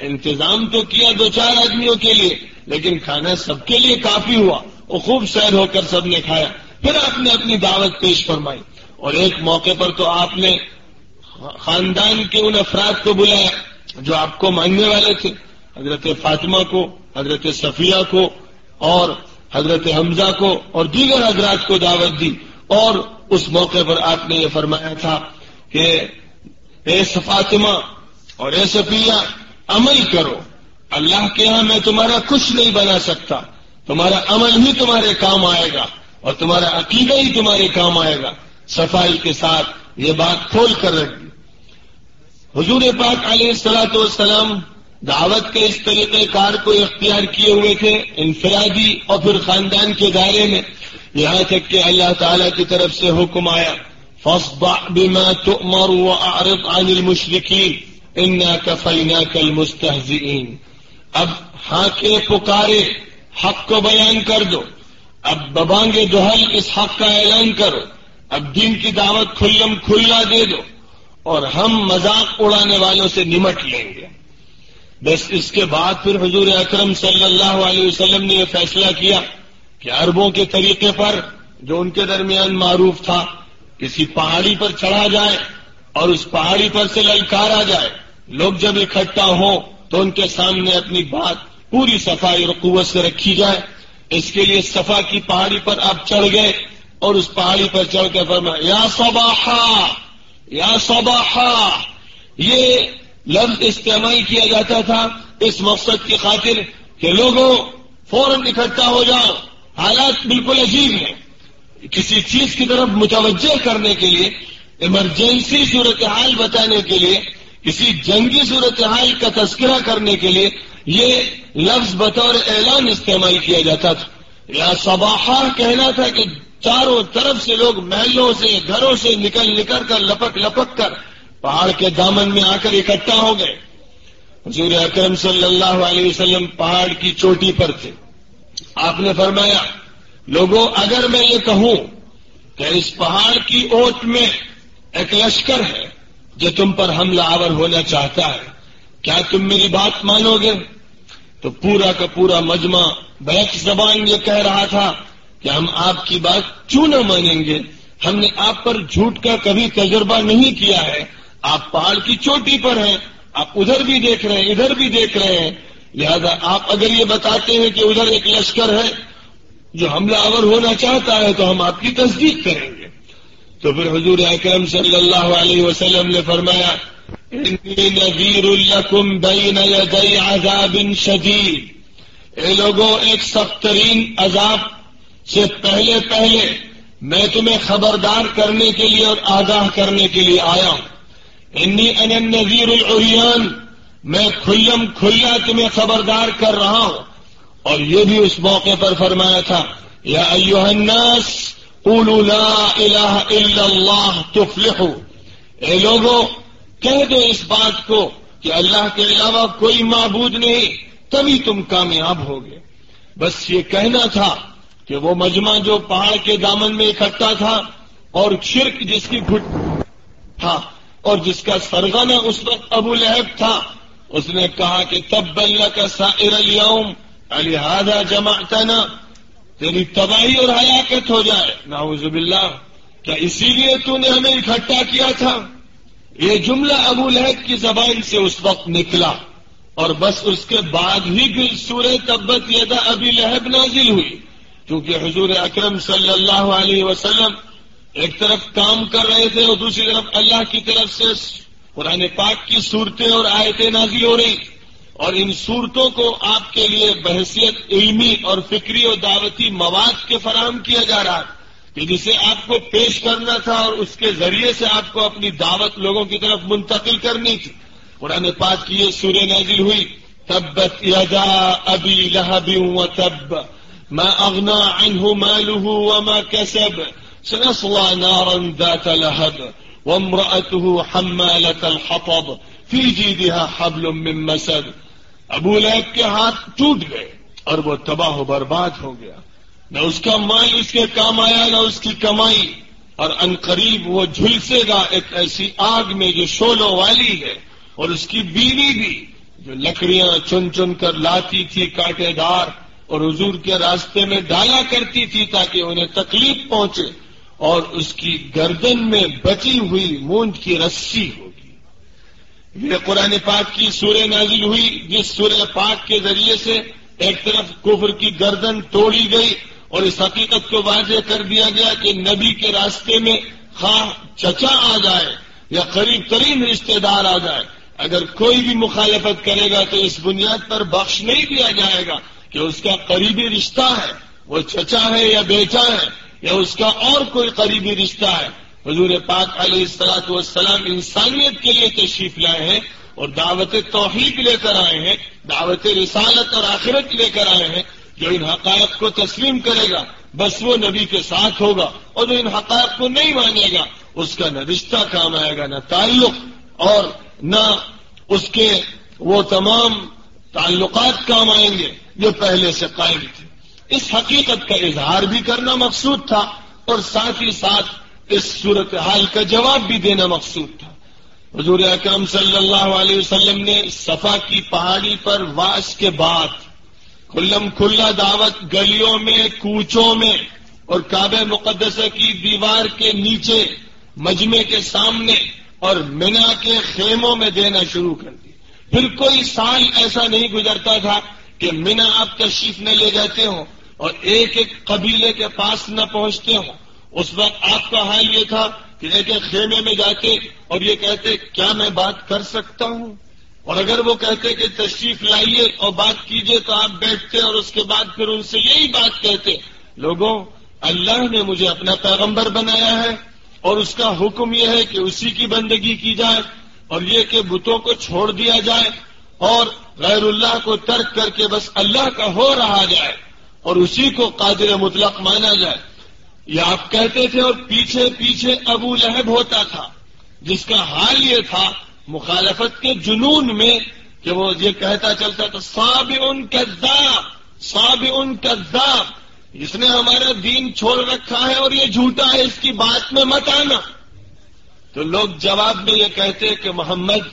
انتظام تو کیا 2-4 آدمیوں کے لیے، لیکن کھانا سب کے لیے کافی ہوا، وہ خوب سیر ہو کر سب نے کھایا. پھر آپ نے اپنی دعوت پیش فرمائی، اور ایک موقع پر تو آپ نے خاندان کے ان افراد کو بلایا جو آپ کو ماننے والے تھے، حضرت فاطمہ کو، حضرت صفیہ کو اور حضرت حمزہ کو اور دیگر حضرات کو دعوت دی. اور اس موقع پر آپ نے یہ فرمایا تھا کہ اے فاطمہ اور اے صفیہ عمل کرو، اللہ کے ہاں میں تمہارا کچھ نہیں بنا سکتا، تمہارا عمل ہی تمہارے کام آئے گا اور تمہارا عقیدہ ہی تمہارے کام آئے گا. صفائی کے ساتھ یہ بات کھول کر رکھ دی. حضور پاک علیہ الصلوۃ والسلام دعوت کے اس طریقہ کار کو اختیار کیے ہوئے تھے، انفرادی اور پھر خاندان کے دائرے میں، یہاں تک کہ اللہ تعالی کی طرف سے حکم آیا فاصدع بما تؤمر واعرض عن المشرکین انا کفیناک المستہزئین. اب ہاں کے پکارے حق کو بیان کر دو، اب ببانگے دہل اس حق کا اعلان کرو، اب دین کی دعوت کھلم کھلا دے دو اور ہم مذاق اڑانے والوں سے نمٹ لیں گے۔ بس اس کے بعد پھر حضور اکرم صلی اللہ علیہ وسلم نے یہ فیصلہ کیا کہ عربوں کے طریقے پر جو ان کے درمیان معروف تھا، کسی پہاڑی پر چڑھا جائے اور اس پہاڑی پر سے للکارا جائے، لوگ جب اکٹھا ہوں تو ان کے سامنے اپنی بات پوری صفائی اور قوت سے رکھی جائے۔ اس کے لیے صفا کی پہاڑی پر آپ چڑھ گئے اور اس پہاڑی پر چڑھ کر فرمایا یا صباحا یا صباحا، یہ لفظ استعمال کیا جاتا تھا اس مقصد کی خاطر کہ لوگوں فوراً اکٹھا ہو جاؤ، حالات بالکل عجیب ہیں۔ کسی چیز کی طرف متوجہ کرنے کے لیے، ایمرجنسی صورتحال بتانے کے لیے، کسی جنگی صورتحال کا تذکرہ کرنے کے لیے یہ لفظ بطور اعلان استعمال کیا جاتا تھا۔ یا صباحا کہنا تھا کہ چاروں طرف سے لوگ محلوں سے گھروں سے نکل کر لپک کر پہاڑ کے دامن میں آ کر اکٹھا ہو گئے۔ حضور اکرم صلی اللہ علیہ وسلم پہاڑ کی چوٹی پر تھے۔ آپ نے فرمایا لوگوں، اگر میں یہ کہوں کہ اس پہاڑ کی اوٹ میں ایک لشکر ہے جو تم پر حملہ آور ہونا چاہتا ہے، کیا تم میری بات مانو گے؟ تو پورا کا پورا مجمع بیک زبان یہ کہہ رہا تھا کہ ہم آپ کی بات کیوں نہ مانیں گے، ہم نے آپ پر جھوٹ کا کبھی تجربہ نہیں کیا ہے، آپ پہاڑ کی چوٹی پر ہیں، آپ ادھر بھی دیکھ رہے ہیں ادھر بھی دیکھ رہے ہیں، لہذا آپ اگر یہ بتاتے ہیں کہ ادھر ایک لشکر ہے جو حملہ آور ہونا چاہتا ہے تو ہم آپ کی تصدیق کریں گے۔ تو پھر حضور اکرم صلی اللہ علیہ وسلم نے فرمایا انی نذیر لکم بین یدی عذاب شدید، اے لوگوں ایک سخت ترین عذاب سے پہلے میں تمہیں خبردار کرنے کے لیے اور آگاہ کرنے کے لیے آیا ہوں۔ انی انا النذیر العریان، میں کھلم کھلا تمہیں خبردار کر رہا ہوں۔ اور یہ بھی اس موقع پر فرمایا تھا یا ایھا الناس قولوا لا الہ الا اللہ تفلحوا، اے لوگوں کہہ دو اس بات کو کہ اللہ کے علاوہ کوئی معبود نہیں، تبھی تم کامیاب ہوگے۔ بس یہ کہنا تھا کہ وہ مجمع جو پہاڑ کے دامن میں اکٹھا تھا اور شرک جس کی گھٹ تھا اور جس کا سرغنہ اس وقت ابو لہب تھا، اس نے کہا کہ تبا لک سائر الیوم لہذا جمعتنا، تیری تباہی اور ہلاکت ہو جائے، نعوذ باللہ، کیا اسی لیے تو نے ہمیں اکٹھا کیا تھا؟ یہ جملہ ابو لہب کی زبان سے اس وقت نکلا اور بس اس کے بعد ہی پھر سورہ تبت یدا ابی لہب نازل ہوئی، کیونکہ حضور اکرم صلی اللہ علیہ وسلم ایک طرف کام کر رہے تھے اور دوسری طرف اللہ کی طرف سے قرآن پاک کی صورتیں اور آیتیں نازل ہو رہی، اور ان صورتوں کو آپ کے لیے بحیثیت علمی اور فکری اور دعوتی مواد کے فراہم کیا جا رہا کہ جسے آپ کو پیش کرنا تھا اور اس کے ذریعے سے آپ کو اپنی دعوت لوگوں کی طرف منتقل کرنی تھی۔ قرآن پاک کی یہ سورہ نازل ہوئی تبت یدا ابی لہب وتب ما اغنى عنه ماله وما كسب سنصلى نارا ذات لهب وامرأته حمالة الحطب في جيدها حبل من مسد۔ ابو لہب کے ہاتھ ٹوٹ گئے اور وہ تباہ و برباد ہو گیا، نہ اس کا مال اس کے کام آیا نہ اس کی کمائی، اور عنقریب وہ جھلسے گا ایک ایسی آگ میں جو شعلوں والی ہے، اور اس کی بیوی بھی جو لکڑیاں چن چن کر لاتی تھی کانٹے دار اور حضور کے راستے میں ڈالا کرتی تھی تاکہ انہیں تکلیف پہنچے، اور اس کی گردن میں بچی ہوئی مونج کی رسی ہوگی۔ یہ قرآن پاک کی سورہ نازل ہوئی جس سورہ پاک کے ذریعے سے ایک طرف کفر کی گردن توڑی گئی اور اس حقیقت کو واضح کر دیا گیا کہ نبی کے راستے میں خواہ چچا آ جائے یا قریب ترین رشتہ دار آ جائے، اگر کوئی بھی مخالفت کرے گا تو اس بنیاد پر بخش نہیں دیا جائے گا کہ اس کا قریبی رشتہ ہے، وہ چچا ہے یا بیٹا ہے یا اس کا اور کوئی قریبی رشتہ ہے۔ حضور پاک علیہ الصلوۃ والسلام انسانیت کے لیے تشریف لائے ہیں اور دعوت توحید لے کر آئے ہیں، دعوت رسالت اور آخرت لے کر آئے ہیں۔ جو ان حقائق کو تسلیم کرے گا بس وہ نبی کے ساتھ ہوگا، اور جو ان حقائق کو نہیں مانے گا اس کا نہ رشتہ کام آئے گا نہ تعلق، اور نہ اس کے وہ تمام تعلقات کام آئیں گے جو پہلے سے قائم تھے۔ اس حقیقت کا اظہار بھی کرنا مقصود تھا اور ساتھ ہی ساتھ اس صورتحال کا جواب بھی دینا مقصود تھا۔ حضور اکرم صلی اللہ علیہ وسلم نے صفا کی پہاڑی پر واس کے بعد کھلم کھلا دعوت گلیوں میں، کوچوں میں اور کعبہ مقدسہ کی دیوار کے نیچے، مجمع کے سامنے اور منا کے خیموں میں دینا شروع کر دی۔ پھر کوئی سال ایسا نہیں گزرتا تھا کہ منا آپ تشریف نہ لے جاتے ہوں اور ایک ایک قبیلے کے پاس نہ پہنچتے ہوں۔ اس وقت آپ کا حال یہ تھا کہ ایک ایک خیمے میں جاتے اور یہ کہتے کیا میں بات کر سکتا ہوں، اور اگر وہ کہتے کہ تشریف لائیے اور بات کیجیے تو آپ بیٹھتے اور اس کے بعد پھر ان سے یہی بات کہتے، لوگوں اللہ نے مجھے اپنا پیغمبر بنایا ہے اور اس کا حکم یہ ہے کہ اسی کی بندگی کی جائے اور یہ کہ بتوں کو چھوڑ دیا جائے اور غیر اللہ کو ترک کر کے بس اللہ کا ہو رہا جائے اور اسی کو قادر مطلق مانا جائے، یہ آپ کہتے تھے۔ اور پیچھے پیچھے ابو لہب ہوتا تھا جس کا حال یہ تھا مخالفت کے جنون میں کہ وہ یہ کہتا چلتا تھا صابئ کذاب، صابئ کذاب، اس نے ہمارا دین چھوڑ رکھا ہے اور یہ جھوٹا ہے، اس کی بات میں مت آنا۔ تو لوگ جواب میں یہ کہتے کہ محمد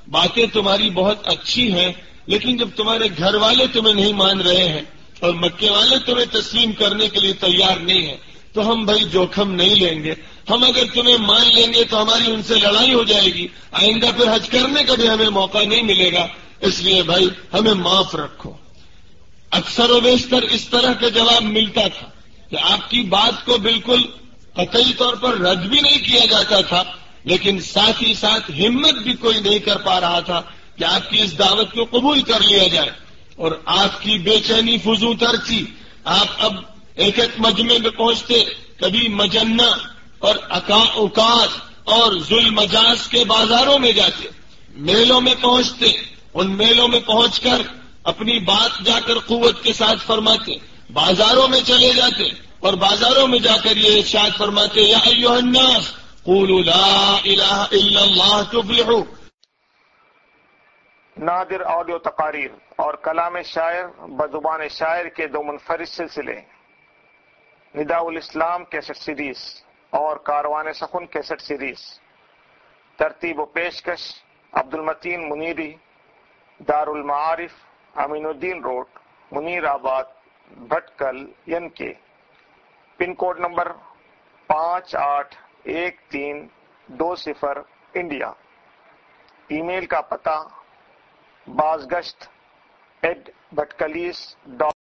باتیں تمہاری بہت اچھی ہیں، لیکن جب تمہارے گھر والے تمہیں نہیں مان رہے ہیں اور مکے والے تمہیں تسلیم کرنے کے لیے تیار نہیں ہیں تو ہم بھائی جوخم نہیں لیں گے، ہم اگر تمہیں مان لیں گے تو ہماری ان سے لڑائی ہو جائے گی، آئندہ پھر حج کرنے کا بھی ہمیں موقع نہیں ملے گا، اس لیے بھائی ہمیں معاف رکھو۔ اکثر و بیشتر اس طرح کا جواب ملتا تھا کہ آپ کی بات کو بالکل قطعی طور پر رد بھی نہیں کیا جاتا تھا، لیکن ساتھ ہی ساتھ ہمت بھی کوئی نہیں کر پا رہا تھا کہ آپ کی اس دعوت کو قبول کر لیا جائے، اور آپ کی بے چینی فزوں تر تھی۔ آپ اب ایک ایک مجمع میں پہنچتے، کبھی مجنہ اور اکاس اور ذوالمجاز کے بازاروں میں جاتے، میلوں میں پہنچتے، ان میلوں میں پہنچ کر اپنی بات جا کر قوت کے ساتھ فرماتے، بازاروں میں چلے جاتے اور بازاروں میں جا کر یہ ارشاد فرماتے یا ایھا الناس قولوا لا الہ الا اللہ تفلحوا۔ نادر آڈیو تقاریر اور کلام شاعر بزبان شاعر کے دو منفرد سلسلے، نداء الاسلام کیسٹ سیریز اور کاروان سخن کیسٹ سیریز، ترتیب و پیشکش عبد المتین منیری، دار المعارف امین الدین روڈ، منیر آباد، بھٹکل، ین-کے، پن کوڈ نمبر 581320، انڈیا۔ ای میل کا پتہ بازگشت@bhatkalis.com